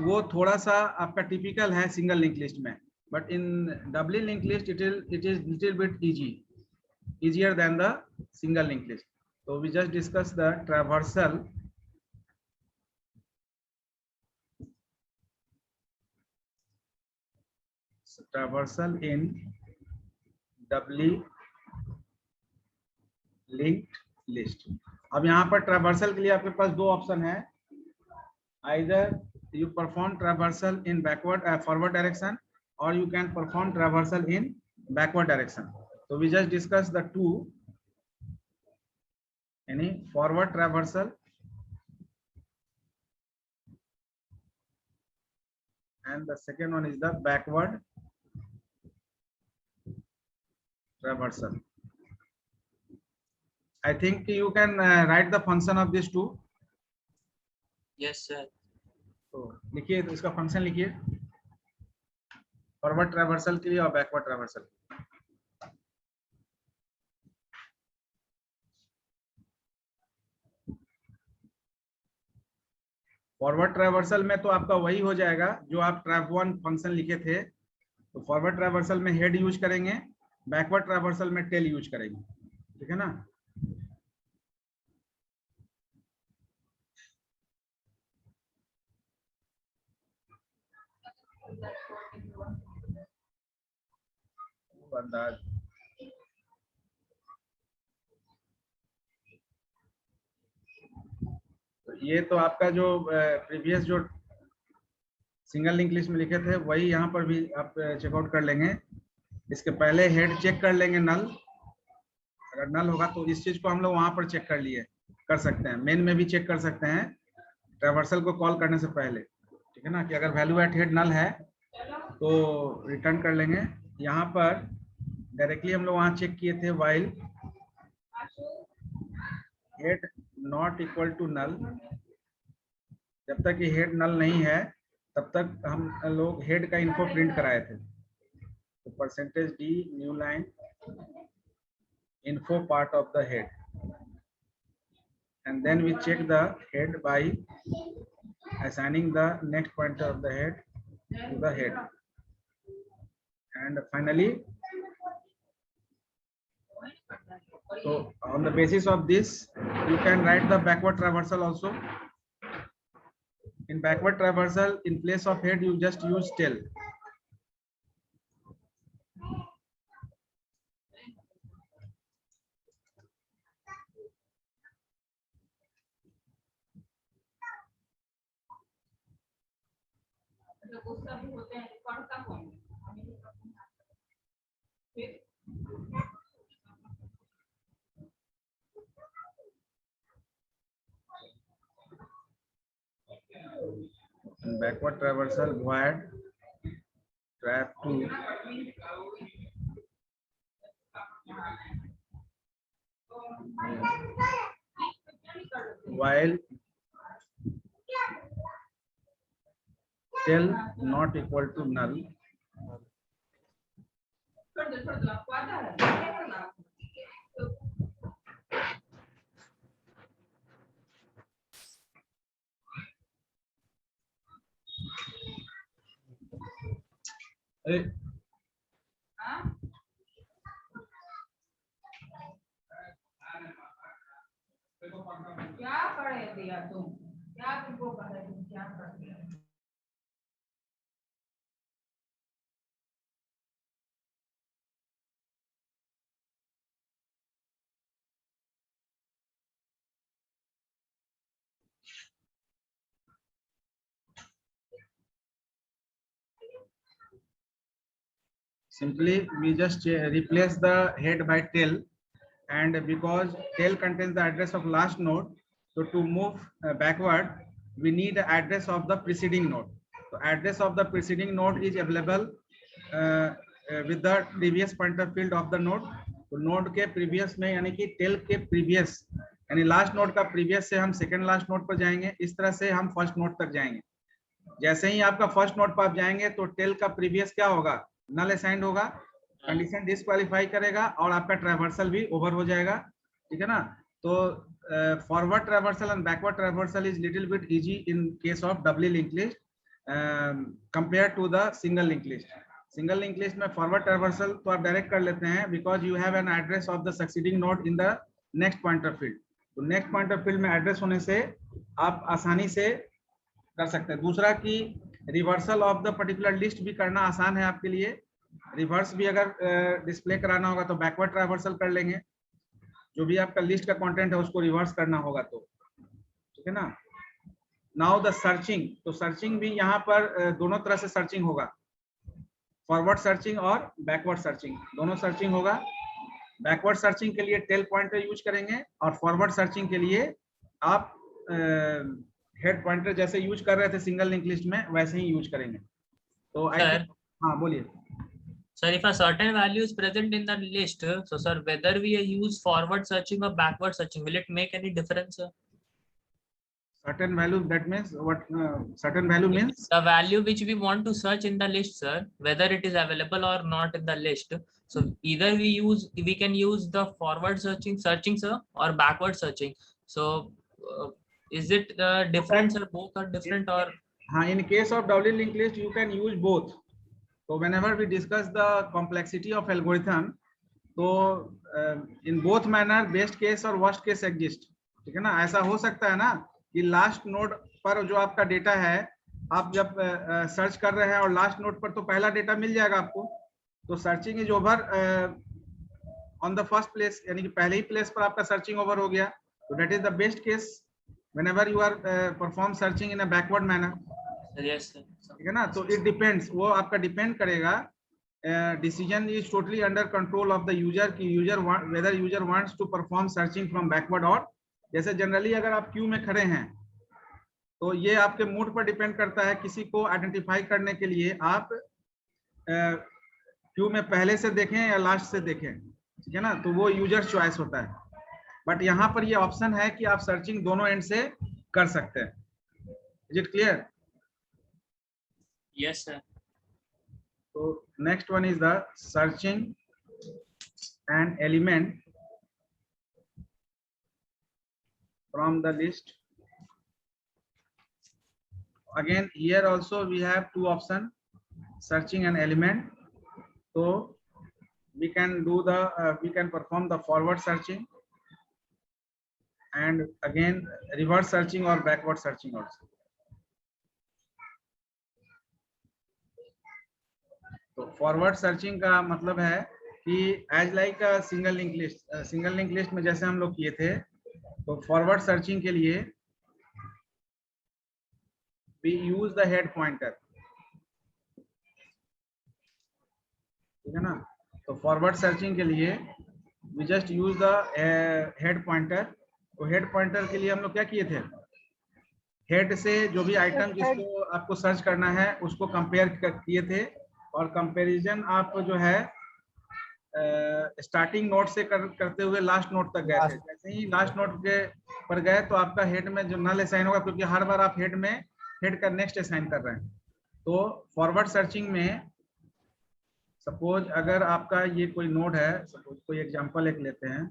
वो थोड़ा सा आपका टिपिकल है सिंगल लिंक लिस्ट में. But in double link list it is little bit easier than the single linked list. So we just discussed the traversal. Traversal in doubly linked list. अब यहाँ पर traversal के लिए आपके पास दो option है. Either you perform traversal in forward direction or you can perform traversal in backward direction. So we just discussed the two, any forward traversal and the second one is the backward traversal. I think you can write the function of these two. Yes sir. तो लिखिए, तो इसका function लिखिए forward traversal के लिए और backward traversal. Forward traversal में तो आपका वही हो जाएगा जो आप ट्रैप1 फंक्शन लिखे थे. तो फॉरवर्ड ट्रैवर्सल में हेड यूज करेंगे, बैकवर्ड ट्रैवर्सल में टेल यूज करेंगे. ठीक है ना. ये तो आपका जो प्रीवियस जो सिंगल लिंक लिस्ट में लिखे थे वही यहाँ पर भी आप चेकआउट कर लेंगे. इसके पहले हेड चेक कर लेंगे नल. अगर नल होगा तो इस चीज को हम लोग वहां पर चेक कर सकते हैं. मेन में भी चेक कर सकते हैं ट्रैवर्सल को कॉल करने से पहले. ठीक है ना, कि अगर वैल्यू एट हेड नल है तो रिटर्न कर लेंगे. यहाँ पर डायरेक्टली हम लोग वहां चेक किए थे while head not equal to null. जब तक ये हेड नल नहीं है तब तक हम लोग हेड का इन्फो प्रिंट कराए थे. तो percentage D new line info part of the head, and then we check the head by assigning the next pointer of the head to the head, and finally so on the basis of this you can write the backward traversal also. In backward traversal, in place of head you just use tail. Backward traversal void trap2 while tail not equal to null. क्या पढ़े दिया तुम, क्या तुमको पढ़े, तुम क्या पढ़ दिया. Simply we just replace the head by tail, and because tail contains the address of last node, so to move backward we need the address of the preceding node. So address of the preceding node is available with the previous pointer field of the node. तो node के previous में यानी कि tell के previous यानी last node का previous से हम सेकंड लास्ट नोड पर जाएंगे, इस तरह से हम फर्स्ट नोड तक जाएंगे। जैसे ही आपका फर्स्ट नोड पर आप जाएंगे तो टेल का प्रीवियस क्या होगा, नल असाइंड होगा, कंडीशन डिस्क्वालीफाई करेगा और आपका ट्रैवर्सल भी ओवर हो जाएगा, ठीक है ना। तो forward traversal and backward traversal is little bit easy in case of doubly link list compare to the single link list. Single link list में फॉरवर्ड ट्रैवर्सल तो आप डायरेक्ट कर लेते हैं because you have an address of the succeeding node in the next pointer field. तो next pointer field में address होने से आप आसानी से कर सकते हैं। दूसरा कि reversal of the particular list भी करना आसान है आपके लिए। रिवर्स भी अगर डिस्प्ले कराना होगा तो बैकवर्ड ट्रैवर्सल कर लेंगे, जो भी आपका लिस्ट का कंटेंट है उसको रिवर्स करना होगा तो, ठीक है ना। नाउ द सर्चिंग, तो सर्चिंग भी यहाँ पर दोनों तरह से सर्चिंग होगा, फॉरवर्ड सर्चिंग और बैकवर्ड सर्चिंग, दोनों सर्चिंग होगा। बैकवर्ड सर्चिंग के लिए टेल पॉइंटर यूज करेंगे और फॉरवर्ड सर्चिंग के लिए आप हेड पॉइंटर जैसे यूज कर रहे थे सिंगल लिंक लिस्ट में वैसे ही यूज करेंगे। तो हाँ बोलिए। Sir, if a certain value is present in the list, so sir, whether we use forward searching or backward searching, will it make any difference, sir? Certain value, that means what? Certain value means the value which we want to search in the list, sir, whether it is available or not in the list. So either we can use the forward searching, sir, or backward searching. So is it different, sir? Both are different, or? In case of doubly linked list, you can use both. So whenever we discuss the complexity of algorithm, so in both manner best case और worst case exist, ठीक है ना। ऐसा हो सकता है ना कि लास्ट नोड पर जो आपका डेटा है, आप जब सर्च कर रहे हैं और लास्ट नोड पर तो पहला डेटा मिल जाएगा आपको, तो searching is over on the first place, यानी कि पहले ही प्लेस पर आपका सर्चिंग ओवर हो गया। तो that is the best case whenever you are perform searching in a backward manner, ठीक है ना। तो इट डिपेंड्स, वो आपका डिपेंड करेगा, decision is totally under control of the user कि user whether user wants to perform searching from backward और। जैसे जनरली अगर आप क्यू में खड़े हैं तो ये आपके मूड पर डिपेंड करता है, किसी को आइडेंटिफाई करने के लिए आप क्यू में पहले से देखें या लास्ट से देखें, ठीक है ना। तो वो यूजर चॉइस होता है, बट यहाँ पर ये ऑप्शन है कि आप सर्चिंग दोनों एंड से कर सकते हैं। Is it clear? Yes, sir. So next one is the searching an element from the list. Again here also we have two options, searching an element. So we can do the we can perform the forward searching and again reverse searching or backward searching also. तो forward searching का मतलब है कि as like single link list, single link list में जैसे हम लोग किए थे, तो फॉरवर्ड सर्चिंग के लिए we use the head pointer, ठीक है ना। तो फॉरवर्ड सर्चिंग के लिए we just use the head pointer. तो हेड पॉइंटर के लिए हम लोग क्या किए थे, हेड से जो भी आइटम जिसको आपको सर्च करना है उसको कंपेयर किए थे, और कंपैरिजन आप जो है स्टार्टिंग नोड से करते हुए लास्ट नोड तक गए थे। जैसे ही लास्ट नोड के पर गए तो आपका हेड में जो नल असाइन होगा, क्योंकि हर बार आप हेड में हेड का नेक्स्ट असाइन कर रहे हैं। तो फॉरवर्ड सर्चिंग में सपोज अगर आपका ये कोई नोड है, सपोज कोई एग्जांपल एक लेते हैं,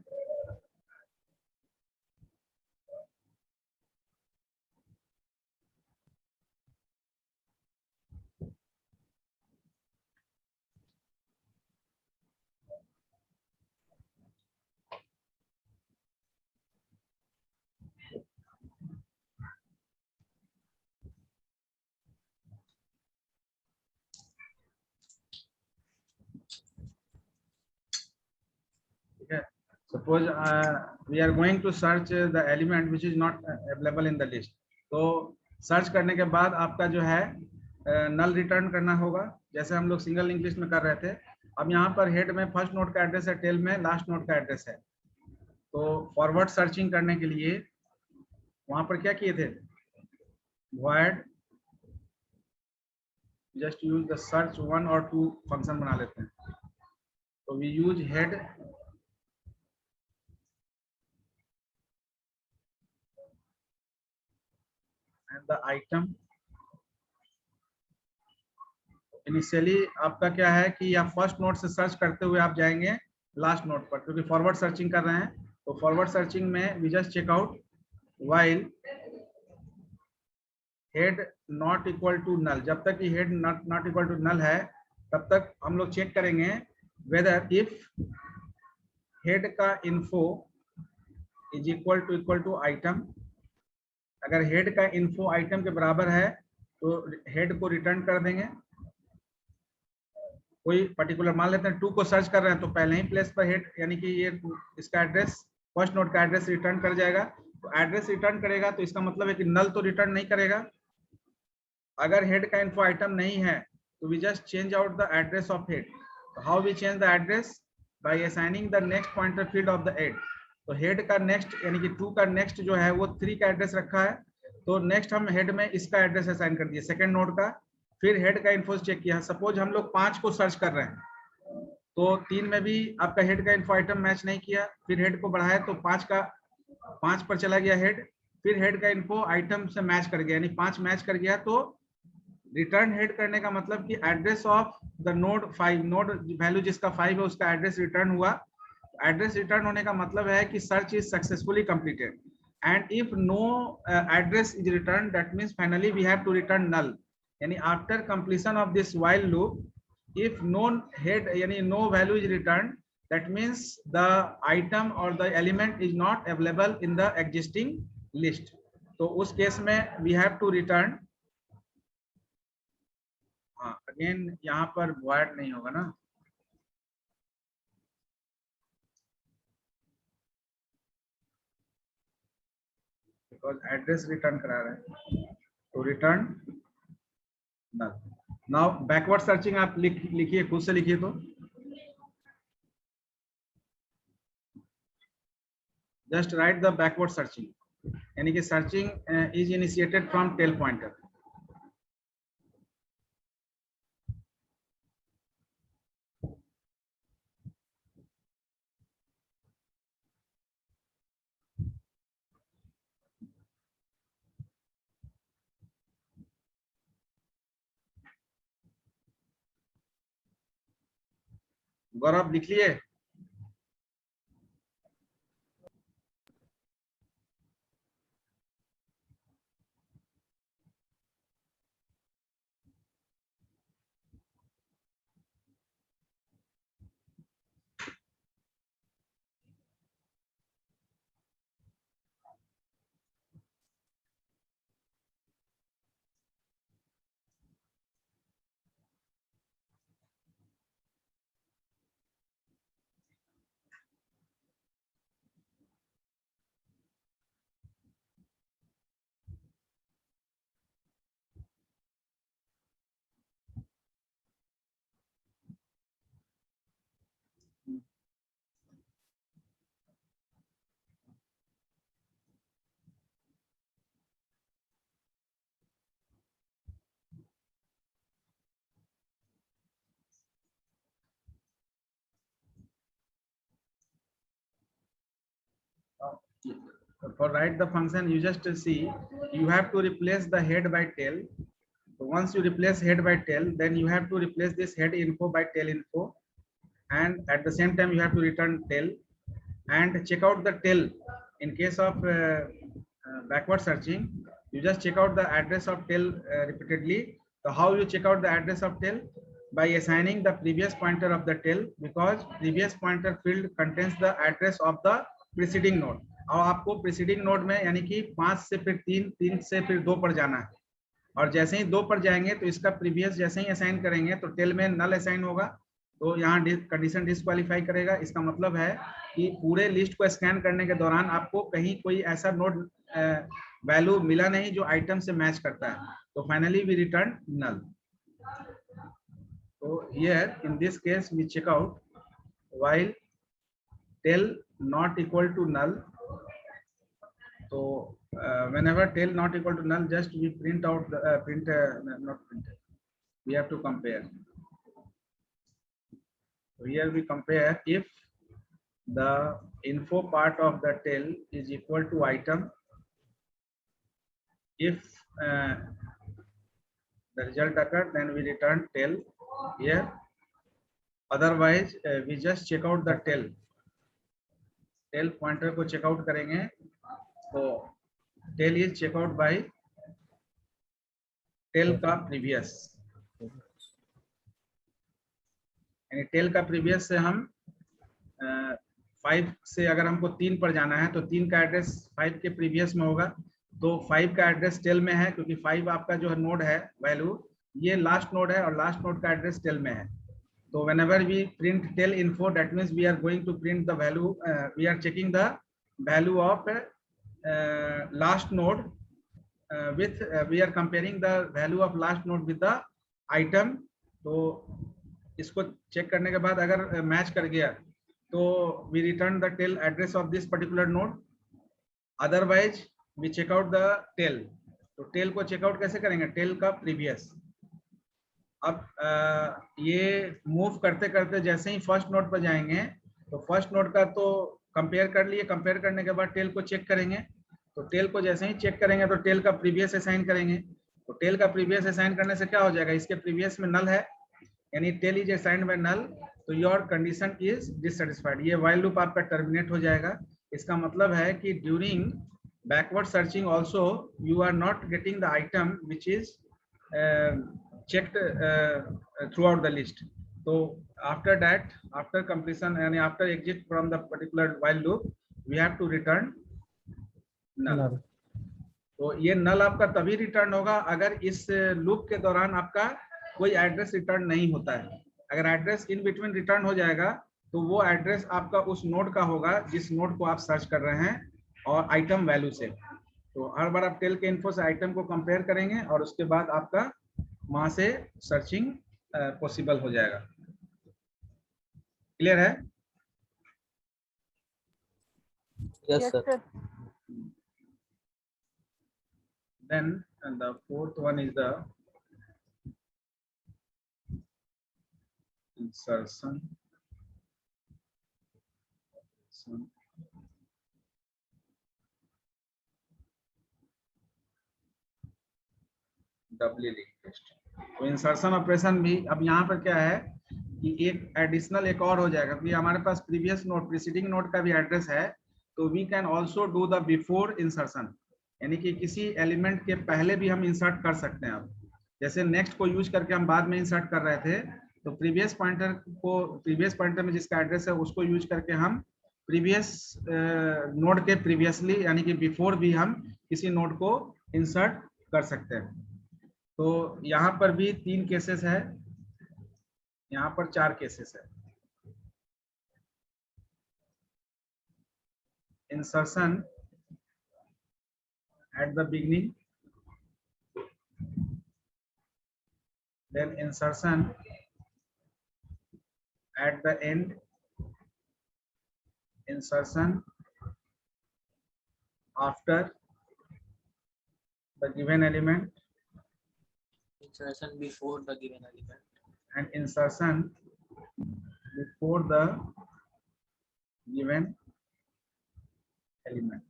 suppose we are going to search the element which is not available in the list. तो सर्च करने के बाद आपका जो है नल रिटर्न करना होगा, जैसे हम लोग सिंगल लिंक लिस्ट में कर रहे थे। अब यहाँ पर हेड में फर्स्ट नोड का एड्रेस है, टेल में लास्ट नोड का एड्रेस है। तो फॉरवर्ड सर्चिंग करने के लिए वहां पर क्या किए थे, void just use the search 1 or 2 function बना लेते हैं। तो we use head and the item। Initially आपका क्या है कि आप फर्स्ट नोड से सर्च करते हुए आप जाएंगे लास्ट नोड पर, क्योंकि फॉरवर्ड सर्चिंग कर रहे हैं। तो फॉरवर्ड सर्चिंग में we just check out while head not equal to null, जब तक कि head not equal to null है तब तक हम लोग चेक करेंगे वेदर इफ हेड का info is equal to item. अगर हेड का इन्फो आइटम के बराबर है तो हेड को रिटर्न कर देंगे। कोई पर्टिकुलर मान लेते हैं 2 को सर्च कर रहे हैं तो पहले ही प्लेस पर हेड यानी कि ये इसका एड्रेस फर्स्ट नोड का एड्रेस रिटर्न कर जाएगा। तो एड्रेस रिटर्न करेगा तो इसका मतलब है कि नल तो रिटर्न नहीं करेगा। अगर हेड का इन्फो आइटम नहीं है तो we just change out the address of head. How we change the address, by assigning the next pointer field of the head. तो हेड का नेक्स्ट यानी कि 2 का नेक्स्ट जो है वो 3 का एड्रेस रखा है, तो नेक्स्ट हम हेड में इसका एड्रेस असाइन कर दिए सेकंड नोड का। फिर हेड का इन्फो चेक किया, सपोज हम लोग 5 को सर्च कर रहे हैं तो 3 में भी आपका हेड का इन्फो आइटम मैच नहीं किया, फिर हेड को बढ़ाया तो 5 पर चला गया हेड, फिर हेड का इन्फो आइटम से मैच कर गया यानी 5 मैच कर गया। तो रिटर्न हेड करने का मतलब कि address of the node 5, node value जिसका 5 है उसका एड्रेस रिटर्न हुआ। एड्रेस रिटर्न होने का मतलब है कि search is successfully completed and if no address is return that means finally we have to return null. यानी after completion of this while loop if no head यानी no value is return that means the item और the element is not available in the existing list. तो उस case में we have to return, हाँ again यहाँ पर void नहीं होगा ना, बिकॉज एड्रेस रिटर्न करा रहे हैं तो return null. Now backward searching आप लिखिए, खुद से लिखिए। तो just write the backward searching यानी कि searching is initiated from tail pointer. Gaurav लिख लिए? For write the function, you just see you have to replace the head by tail. So once you replace head by tail, then you have to replace this head info by tail info, and at the same time you have to return tail and check out the tail. In case of backward searching, you just check out the address of tail repeatedly. So how you check out the address of tail? By assigning the previous pointer of the tail, because previous pointer field contains the address of the preceding node. और आपको preceding node में यानी कि 5 से फिर 3, 3 से फिर 2 पर जाना है, और जैसे ही 2 पर जाएंगे तो इसका प्रीवियस जैसे ही असाइन करेंगे तो टेल में नल असाइन होगा, तो यहाँ कंडीशन डिस्क्वालीफाई करेगा। इसका मतलब है कि पूरे लिस्ट को स्कैन करने के दौरान आपको कहीं कोई ऐसा नोड वैल्यू मिला नहीं जो आइटम से मैच करता है, तो finally we return null. So here in this case we check out while tail not equal to null. So whenever tail not equal to null, just we print out the not print. We have to compare. So here we compare if the info part of the tail is equal to item. If the result occurred, then we return tail here. Otherwise, we just check out the tail. Tail pointer को check out करेंगे, तो tail is check out by tail का previous. यानी tail का previous से हम 5 से अगर हमको 3 पर जाना है तो 3 का एड्रेस 5 के प्रीवियस में होगा, तो 5 का एड्रेस टेल में है क्योंकि 5 आपका जो है नोड है वैल्यू, ये लास्ट नोड है और लास्ट नोड का एड्रेस टेल में है. तो whenever we print tail info, that means we are going to print the value, we are checking the value of last node with we are comparing the value of last node with the item. तो इसको check करने के बाद अगर match कर गया तो we return the tail address of this particular node. Otherwise we check out the tail. तो tail को check out कैसे करेंगे? tail का previous. अब ये मूव करते करते जैसे ही फर्स्ट नोड पर जाएंगे तो फर्स्ट नोड का तो कंपेयर कर लिए, कंपेयर करने के बाद टेल को चेक करेंगे, तो टेल को जैसे ही चेक करेंगे तो टेल का प्रीवियस असाइन करेंगे, तो टेल का प्रीवियस असाइन करने से क्या हो जाएगा? इसके प्रीवियस में नल है, यानी tail is assigned by null, तो योर कंडीशन इज डिससैटिस्फाइड. ये व्हाइल लूप आपका टर्मिनेट हो जाएगा. इसका मतलब है कि during backward searching also you are not getting the item which is checked throughout the list. So after that, after completion and after exit from the particular while loop, we have to return null. तो ये null आपका तभी return होगा अगर इस loop के दौरान आपका कोई एड्रेस रिटर्न नहीं होता है. अगर एड्रेस इन बिटवीन रिटर्न हो जाएगा तो वो एड्रेस आपका उस नोड का होगा जिस नोड को आप सर्च कर रहे हैं और आइटम वैल्यू से. तो हर बार आप टेल के इन्फो से आइटम को कंपेयर करेंगे और उसके बाद आपका वहां से सर्चिंग पॉसिबल हो जाएगा. क्लियर है? Yes, sir. Then and the fourth one is the insertion. Doubly link list. तो इंसर्शन ऑपरेशन भी अब यहाँ पर क्या है कि एक एडिशनल एक और हो जाएगा कि हमारे पास प्रीवियस नोड प्रीसीडिंग नोड का भी एड्रेस है, तो we can also do the before insertion, यानी कि किसी एलिमेंट के पहले भी हम इंसर्ट कर सकते हैं. अब जैसे नेक्स्ट को यूज करके हम बाद में इंसर्ट कर रहे थे, तो प्रीवियस पॉइंटर में जिसका एड्रेस है उसको यूज करके हम प्रीवियस नोड के प्रीवियसली यानी कि बिफोर भी हम किसी नोड को इंसर्ट कर सकते हैं. तो यहाँ पर भी 3 केसेस है, यहाँ पर 4 केसेस है. Insertion at the beginning, then insertion at the end, insertion after the given element, Insertion before the given element, and insertion before the given element.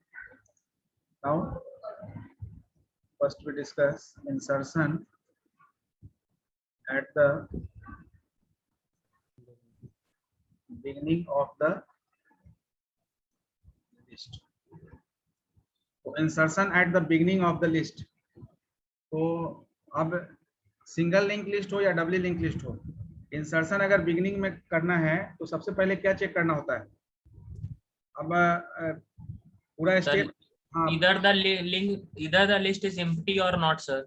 Now first we discuss insertion at the beginning of the list. So insertion at the beginning of the list. तो अब single link list हो या डबली link list हो, insertion अगर beginning में करना है तो सबसे पहले क्या चेक करना होता है? अब पूरा step either the list is empty or not, sir.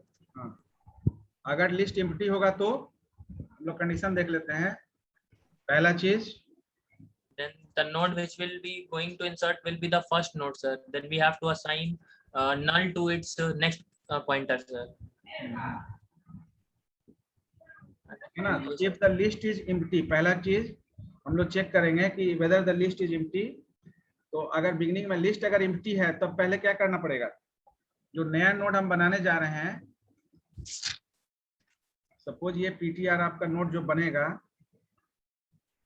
अगर लिस्ट एम्प्टी होगा तो हम लोग कंडीशन देख लेते हैं. पहला चीज, Then the node which will be going to insert will be the first node, sir. Then we have to assign null to its next pointer, sir. है ना। तो if the list is empty, पहला चीज हम लोग check करेंगे कि whether the list is empty. तो अगर बिगनिंग में लिस्ट अगर एम्प्टी है तब पहले क्या करना पड़ेगा, जो नया नोड हम बनाने जा रहे हैं, सपोज ये पीटीआर आपका नोड जो बनेगा,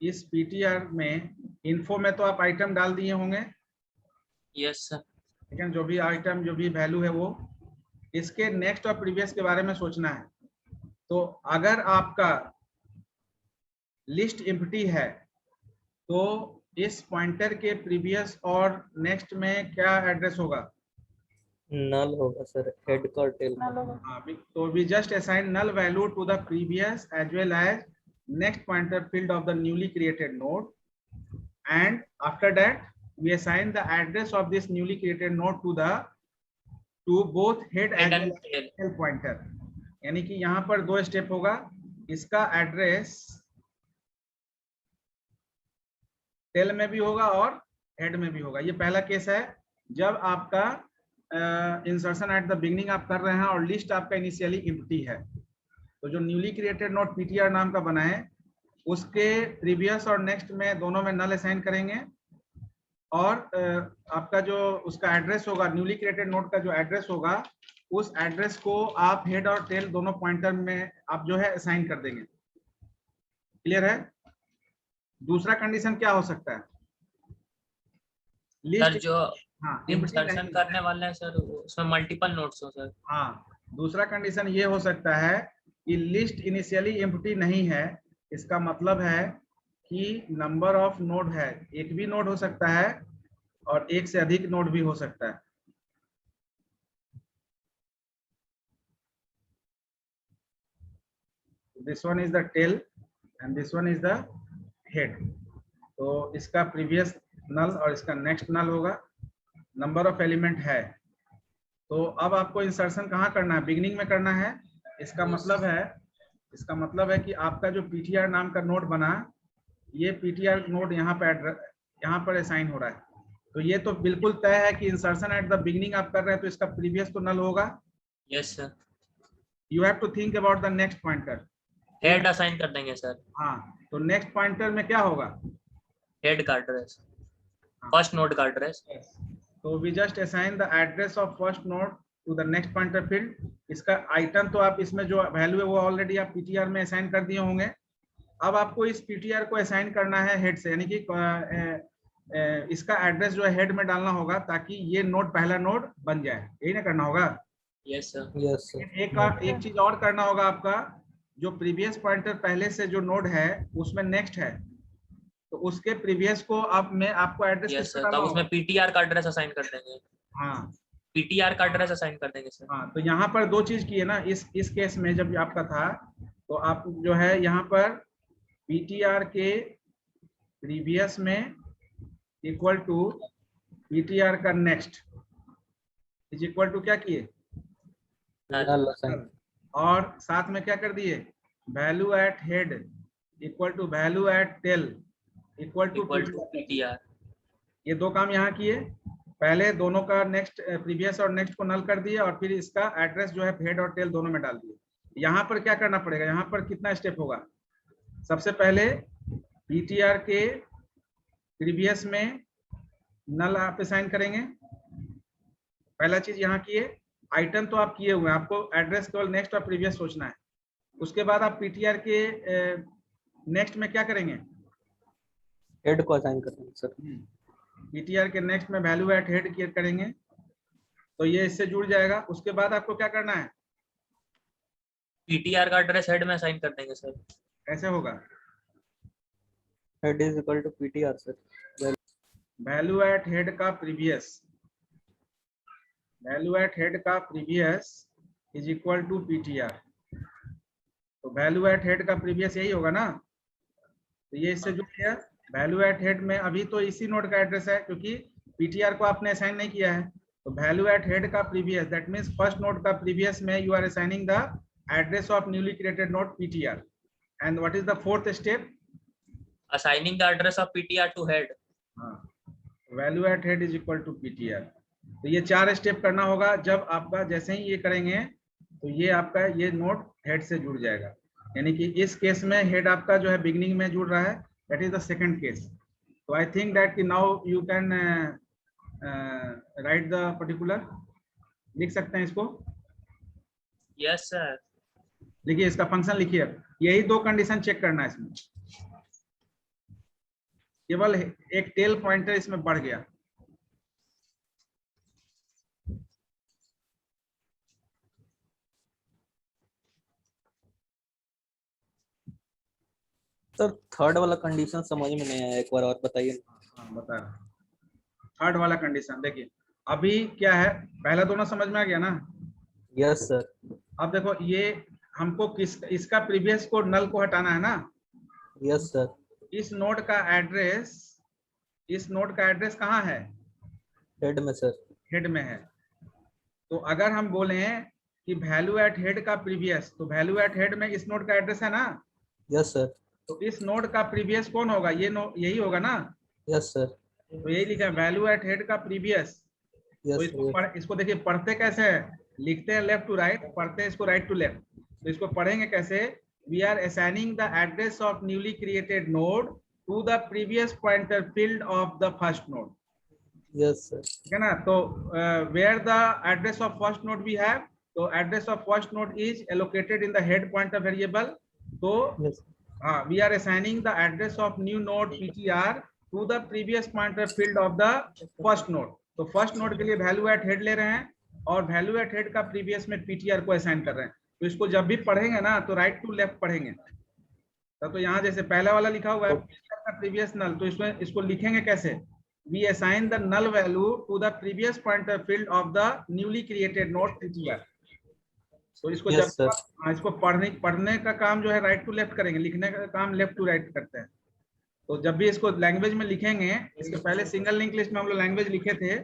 इस पीटीआर में इन्फो में तो आप आइटम डाल दिए होंगे, यस सर। लेकिन जो भी आइटम जो भी वैल्यू है वो इसके नेक्स्ट और प्रीवियस के बारे में सोचना है। तो अगर आपका लिस्ट एम्प्टी है तो इस पॉइंटर के प्रीवियस और नेक्स्ट में क्या एड्रेस होगा, नल होगा सर, हेड का टेल। तो we just assign null value to the previous as well as next pointer field of the newly created node, and after that we assign the address of this newly created node to both head and tail pointer। यानी कि यहाँ पर दो step होगा, इसका address tell में भी होगा और हेड में भी होगा। ये पहला केस है जब आपका इंसर्शन एट द बिगनिंग आप कर रहे हैं और लिस्ट आपका इनिशियली एम्प्टी है। तो जो न्यूली क्रिएटेड नोड पीटीआर नाम का बना है उसके प्रीवियस और नेक्स्ट में दोनों में नल असाइन करेंगे, और आपका जो उसका एड्रेस होगा, न्यूली क्रिएटेड नोड का जो एड्रेस होगा, उस एड्रेस को आप हेड और टेल दोनों पॉइंटर में आप जो है असाइन कर देंगे। क्लियर है। दूसरा कंडीशन क्या हो सकता है, सर जो एम्प्टी इंसर्शन करने वाले हैं सर उसमें मल्टीपल नोड्स हो सर। हाँ, दूसरा कंडीशन ये हो सकता है कि लिस्ट इनिशियली एम्प्टी नहीं है, इसका मतलब है कि नंबर ऑफ नोड है, एक भी नोड हो सकता है और एक से अधिक नोड भी हो सकता है। This one is the tail and this one is the head. तो इसका प्रीवियस नल और इसका नेक्स्ट नल होगा, नंबर ऑफ एलिमेंट है। तो अब आपको इंसर्शन कहाँ करना है, बिगिनिंग में करना है। इसका मतलब है कि आपका जो पीटीआर नाम का नोड बना, ये पीटीआर नोड यहाँ पर असाइन हो रहा है। तो ये तो बिल्कुल तय है कि इंसर्शन एट द बिगिनिंग आप कर रहे हैं तो इसका प्रीवियस तो नल होगा। Yes sir. You have to think about the next pointer, head assign कर देंगे सर। हाँ, तो नेक्स्ट पॉइंटर में क्या होगा, हेड का एड्रेस, फर्स्ट नोड का एड्रेस। तो we just assign the address of first node to the next pointer field. इसका आइटम तो आप इसमें जो वैल्यू है वो ऑलरेडी आप पीटीआर में असाइन कर दिए होंगे। अब आपको इस पीटीआर को असाइन करना है हेड से, यानी कि इसका एड्रेस जो है हेड में डालना होगा ताकि ये नोड पहला नोड बन जाए। यही ना करना होगा। Yes sir. Yes sir. एक चीज और करना होगा, आपका जो प्रीवियस पॉइंटर पहले से जो नोड है उसमें नेक्स्ट है, तो उसके प्रीवियस को आपको एड्रेस यस सर, तो उसमें पीटीआर का एड्रेस असाइन कर देंगे। हाँ, पीटीआर का एड्रेस असाइन कर देंगे सर। हाँ, तो यहाँ पर दो चीज की है ना, इस केस में जब आपका था तो आप जो है यहाँ पर पीटीआर के प्रीवियस में इक्वल टू पीटीआर का नेक्स्ट इज इक्वल टू क्या किए, और साथ में क्या कर दिए, value at head equal to value at tail equal to PTR. ये दो काम यहाँ किए। पहले दोनों का नेक्स्ट प्रीवियस और नेक्स्ट को नल कर दिए और फिर इसका एड्रेस जो है हेड और टेल दोनों में डाल दिए। यहाँ पर क्या करना पड़ेगा, यहाँ पर कितना स्टेप होगा, सबसे पहले पीटीआर के प्रीवियस में नल आप असाइन करेंगे। पहला चीज यहाँ किए, आइटम तो आप किए हुए हैं, आपको एड्रेस केवल नेक्स्ट और प्रीवियस सोचना है। उसके बाद आप पीटीआर के नेक्स्ट में क्या करेंगे, हेड को असाइन करेंगे सर। पीटीआर के नेक्स्ट में वैल्यू एट हेड करेंगे, तो ये इससे जुड़ जाएगा। उसके बाद आपको क्या करना है, पीटीआर का एड्रेस हेड में असाइन कर देंगे सर। ऐसे होगा, head is equal to PTR sir. Value at head का प्रीवियस, वैल्यू एट हेड का previous is equal to PTR. तो वैल्यू एट हेड का प्रीवियस यही होगा ना, तो ये इससे जुड़ गया। वैल्यू एट हेड में अभी तो इसी नोड का एड्रेस है क्योंकि पीटीआर को आपने असाइन नहीं किया है। तो वैल्यू एट हेड का previous, that means first node का प्रीवियस में you are assigning the address of newly created node PTR. And what is the fourth step, assigning the address of PTR to head. Value at head is equal to PTR. तो ये 4 step करना होगा। जब आपका जैसे ही ये करेंगे तो ये आपका ये नोड हेड से जुड़ जाएगा। यानी कि इस केस में हेड आपका जो है बिगनिंग में जुड़ रहा है, that is the second case. तो आई थिंक दैट कि now you can write the particular, लिख सकते हैं इसको। Yes, sir. देखिए इसका फंक्शन लिखिए, यही दो कंडीशन चेक करना है इसमें, केवल एक टेल पॉइंटर इसमें बढ़ गया। सर थर्ड वाला कंडीशन समझ में नहीं आया, एक बार और बताइए। हाँ बता रहा, थर्ड वाला कंडीशन देखिए, अभी क्या है, पहला दोनों समझ में आ गया ना। Yes sir. अब देखो ये हमको इसका प्रीवियस को नल को हटाना है ना। Yes sir. इस नोड का एड्रेस, इस नोड का एड्रेस कहाँ है? हेड में सर। हेड में है। तो अगर हम बोले कि वैल्यू एट हेड का प्रीवियस, तो वैल्यू एट हेड में इस नोड का एड्रेस है ना। Yes sir. तो इस नोड का प्रीवियस कौन होगा? ये यही होगा ना। Yes sir. तो यही लिखा है वैल्यू एट हेड का प्रीवियस। तो यस सर। इसको देखिए पढ़ते कैसे है, लिखते हैं लेफ्ट टू राइट, पढ़ते हैं इसको राइट टू लेफ्ट। तो इसको पढ़ेंगे कैसे? We are assigning the address of newly created node to the previous pointer field of the first node. Yes sir. ठीक है ना। तो where the address of first node we have, तो address of first node is allocated in the head pointer variable. तो हाँ, we are assigning the address of new node PTR to the previous pointer field of the first node. तो first node के लिए value at head ले रहे हैं और value at head का प्रीवियस में पीटीआर को असाइन कर रहे हैं। तो इसको जब भी पढ़ेंगे ना तो राइट टू लेफ्ट पढ़ेंगे। तो यहाँ जैसे पहला वाला लिखा हुआ है पीटीआर का प्रीवियस नल, तो इसमें इसको लिखेंगे कैसे? We assign the null value to the previous pointer field of the newly created node ptr। तो इसको Yes, जब sir. इसको पढ़ने का काम जो है राइट टू लेफ्ट करेंगे, लिखने का काम लेफ्ट टू राइट करते हैं। तो जब भी इसको लैंग्वेज में लिखेंगे, इसके पहले सिंगल लिंक लिस्ट में हम लोग लैंग्वेज लिखे थे,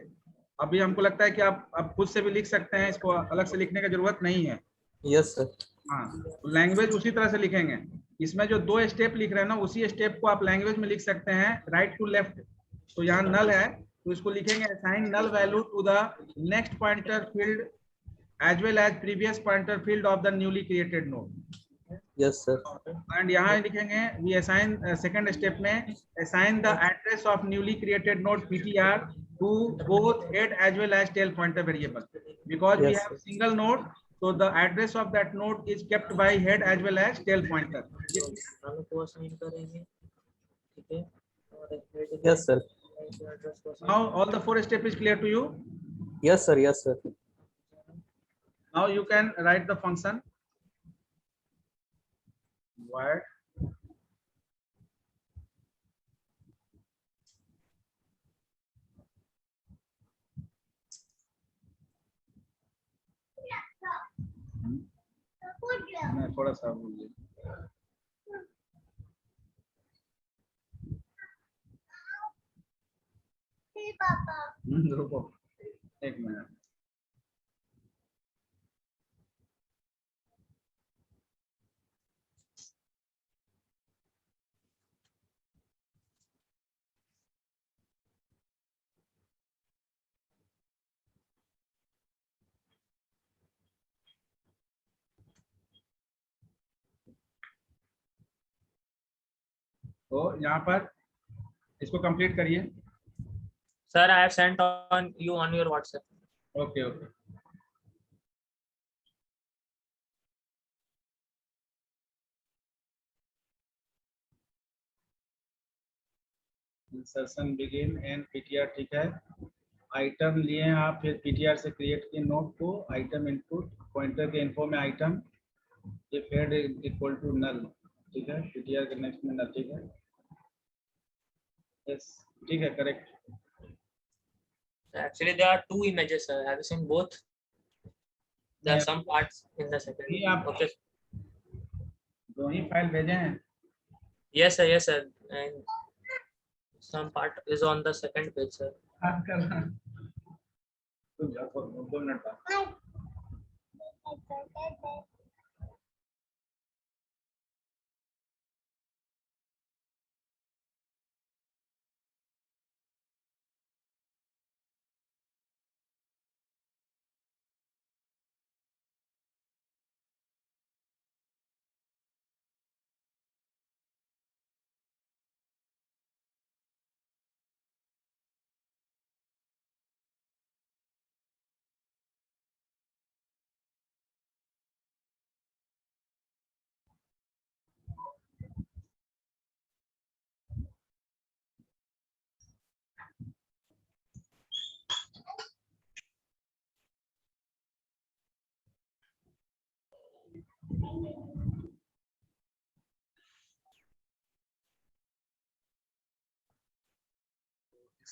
अभी हमको लगता है कि आप अब खुद से भी लिख सकते हैं, इसको अलग से लिखने की जरूरत नहीं है। Yes sir. हाँ, तो लैंग्वेज उसी तरह से लिखेंगे। इसमें जो दो स्टेप लिख रहे हैं ना, उसी स्टेप को आप लैंग्वेज में लिख सकते हैं राइट टू लेफ्ट। तो यहाँ नल है तो इसको लिखेंगे assign null value to the next pointer field as well as previous pointer field of the newly created node. Yes sir. And यहाँ लिखेंगे वी असाइन सेकंड स्टेप में assign the address of newly created node PTR to both head as well as tail pointer variable, because we have single node. So the address of that node is kept by head as well as tail pointer. Yes sir. Now all the four steps is clear to you. Yes sir. Yes sir. Now you can write the function void मैं थोड़ा सा भूल गया। रुको एक minute. तो यहाँ पर इसको कंप्लीट करिए। Sir, I have sent on you on your WhatsApp. Okay okay. Insertion begin and PTR, ठीक है। आइटम लिए हैं आप, फिर पीटीआर से क्रिएट किए नोड को, आइटम इनपुट पॉइंटर के इन्फो में आइटम, ये फेड इक्वल टू नल, ठीक है। पीटीआर के नेक्स्ट में नल, ठीक है। यस ठीक है, correct. Actually, there are two images, sir. Have you seen both? There are some parts in the second. Okay. दो ही फाइल भेजे हैं। Yes, sir. Yes, sir. And some part is on the second page, sir. तुम जाओ 2 minute बाद।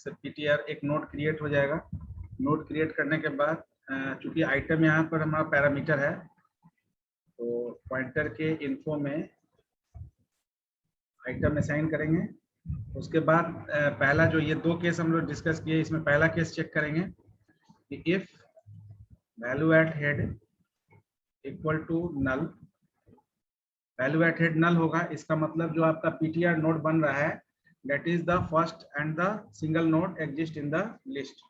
PTR एक node create हो जाएगा। Node create करने के बाद चूंकि आइटम यहाँ पर हमारा पैरामीटर है, तो पॉइंटर के इन्फो में आइटम असाइन करेंगे। उसके बाद पहला जो ये दो केस हम लोग डिस्कस किए, इसमें पहला केस चेक करेंगे कि if value at head equal to null, value at head null होगा, इसका मतलब जो आपका पीटीआर नोड बन रहा है that is the first and the single node exist in the list।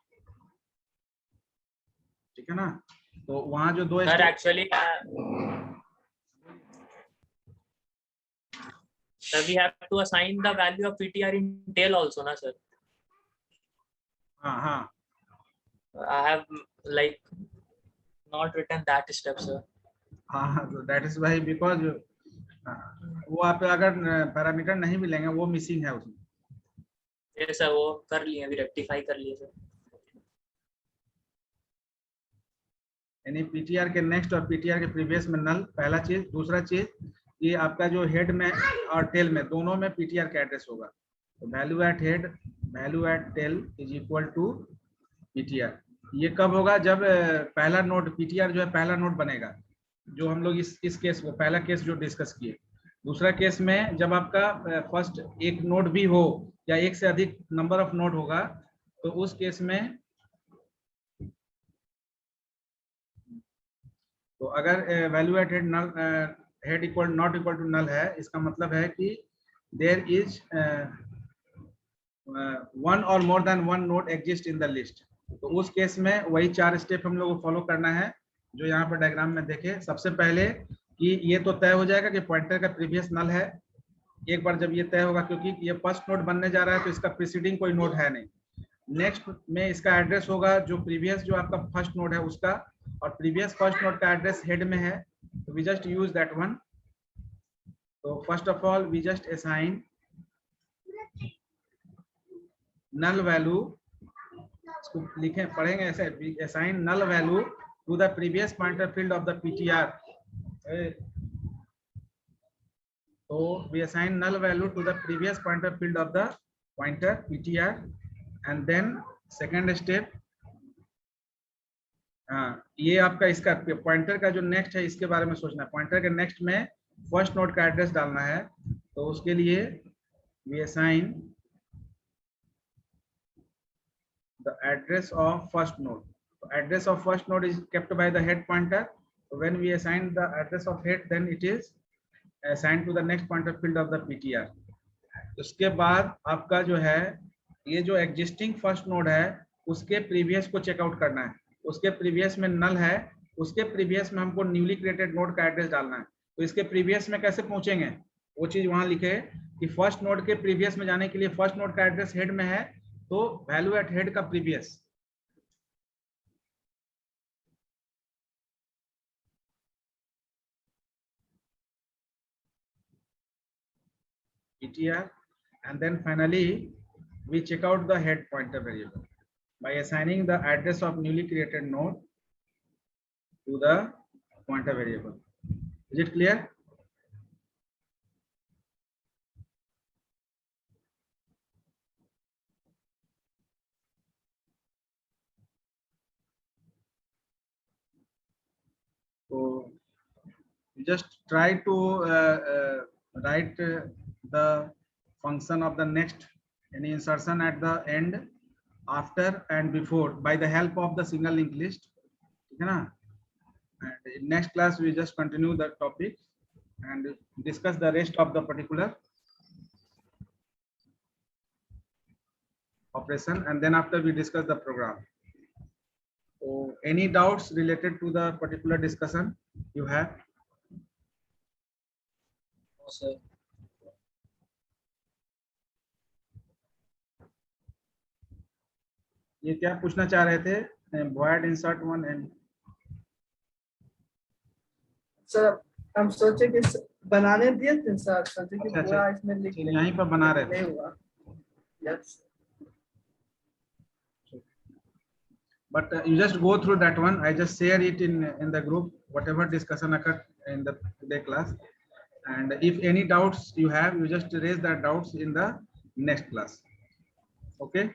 ठीक है ना? तो वहां जो दो sir actually sir we have to assign the value of PTR in tail also ना सर? हाँ I have like not written that step sir। हाँ, तो that is why because वो आप अगर पैरामीटर नहीं मिलेंगे वो मिसिंग है उसमें। ये सर वो कर लिए, अभी रेक्टिफाई कर लिए सर। यानी पीटीआर के नेक्स्ट और पीटीआर के प्रीवियस में नल, पहला चीज। दूसरा चीज, ये आपका जो हेड में और टेल में दोनों में पीटीआर का एड्रेस होगा। तो value at head value at tail is equal to PTR. ये कब होगा? जब पहला नोड पीटीआर जो है पहला नोड बनेगा, जो हम लोग इस केस को पहला केस जो डिस्कस किए। दूसरा केस में जब आपका फर्स्ट एक नोड भी हो या एक से अधिक नंबर ऑफ नोड होगा, तो उस केस में तो अगर value at head null head equal not equal to null है, इसका मतलब है कि देयर इज वन और more than one node exist in the list. तो उस केस में वही 4 स्टेप हम लोग को फॉलो करना है जो यहाँ पर डायग्राम में देखे। सबसे पहले कि ये तो तय हो जाएगा कि पॉइंटर का प्रीवियस नल है। एक बार जब ये तय होगा, क्योंकि ये फर्स्ट नोड बनने जा रहा है तो इसका प्रीसीडिंग कोई नोड है नहीं। नेक्स्ट में इसका एड्रेस होगा जो प्रीवियस जो आपका फर्स्ट नोड है उसका, और प्रीवियस फर्स्ट नोड का एड्रेस हेड में है, तो we just use that one. तो first of all we just assign null value, इसको लिखें पढ़ेंगे ऐसे, assign null value to the previous pointer field of the PTR. So we assign null value to the previous pointer field of the pointer PTR, and then second step, ये आपका इसका pointer का जो next है इसके बारे में सोचना है। पॉइंटर के नेक्स्ट में फर्स्ट नोड का एड्रेस डालना है, तो उसके लिए we assign the address of first node। So address of first node is kept by the head pointer। So when we assign the address of head, then it is assigned to the next pointer field of the PTR। उसके बाद आपका जो है ये जो existing first node है उसके previous को चेकआउट करना है। उसके प्रीवियस में नल है, उसके प्रीवियस में हमको न्यूली क्रिएटेड नोड का एड्रेस डालना है। तो इसके प्रीवियस में कैसे पहुंचेंगे वो चीज वहां लिखे कि फर्स्ट नोड के प्रीवियस में जाने के लिए फर्स्ट नोड का एड्रेस हेड में है, तो वैल्यू एट हेड का previous PTR, and then finally we check out the head pointer variable by assigning the address of newly created node to the pointer variable। Is it clear? So you just try to write the function of the next any insertion at the end, after and before by the help of the single linked list। ठीक है ना? And in next class we just continue the topic and discuss the rest of the particular operation, and then after we discuss the program। So any doubts related to the particular discussion you have? No, sir। ये क्या पूछना चाह रहे थे? void insert one and sir हम सोचे कि बनाने दिए थे सर, सोचे कि अच्छा, पूरा इसमें लिख लें। यहीं पर बना रहे थे। नहीं हुआ। Yes But you just go through that one. I just share it in the group, whatever discussion occurred in the today class. And if any doubts you have, you just raise that doubts in the next class. Okay.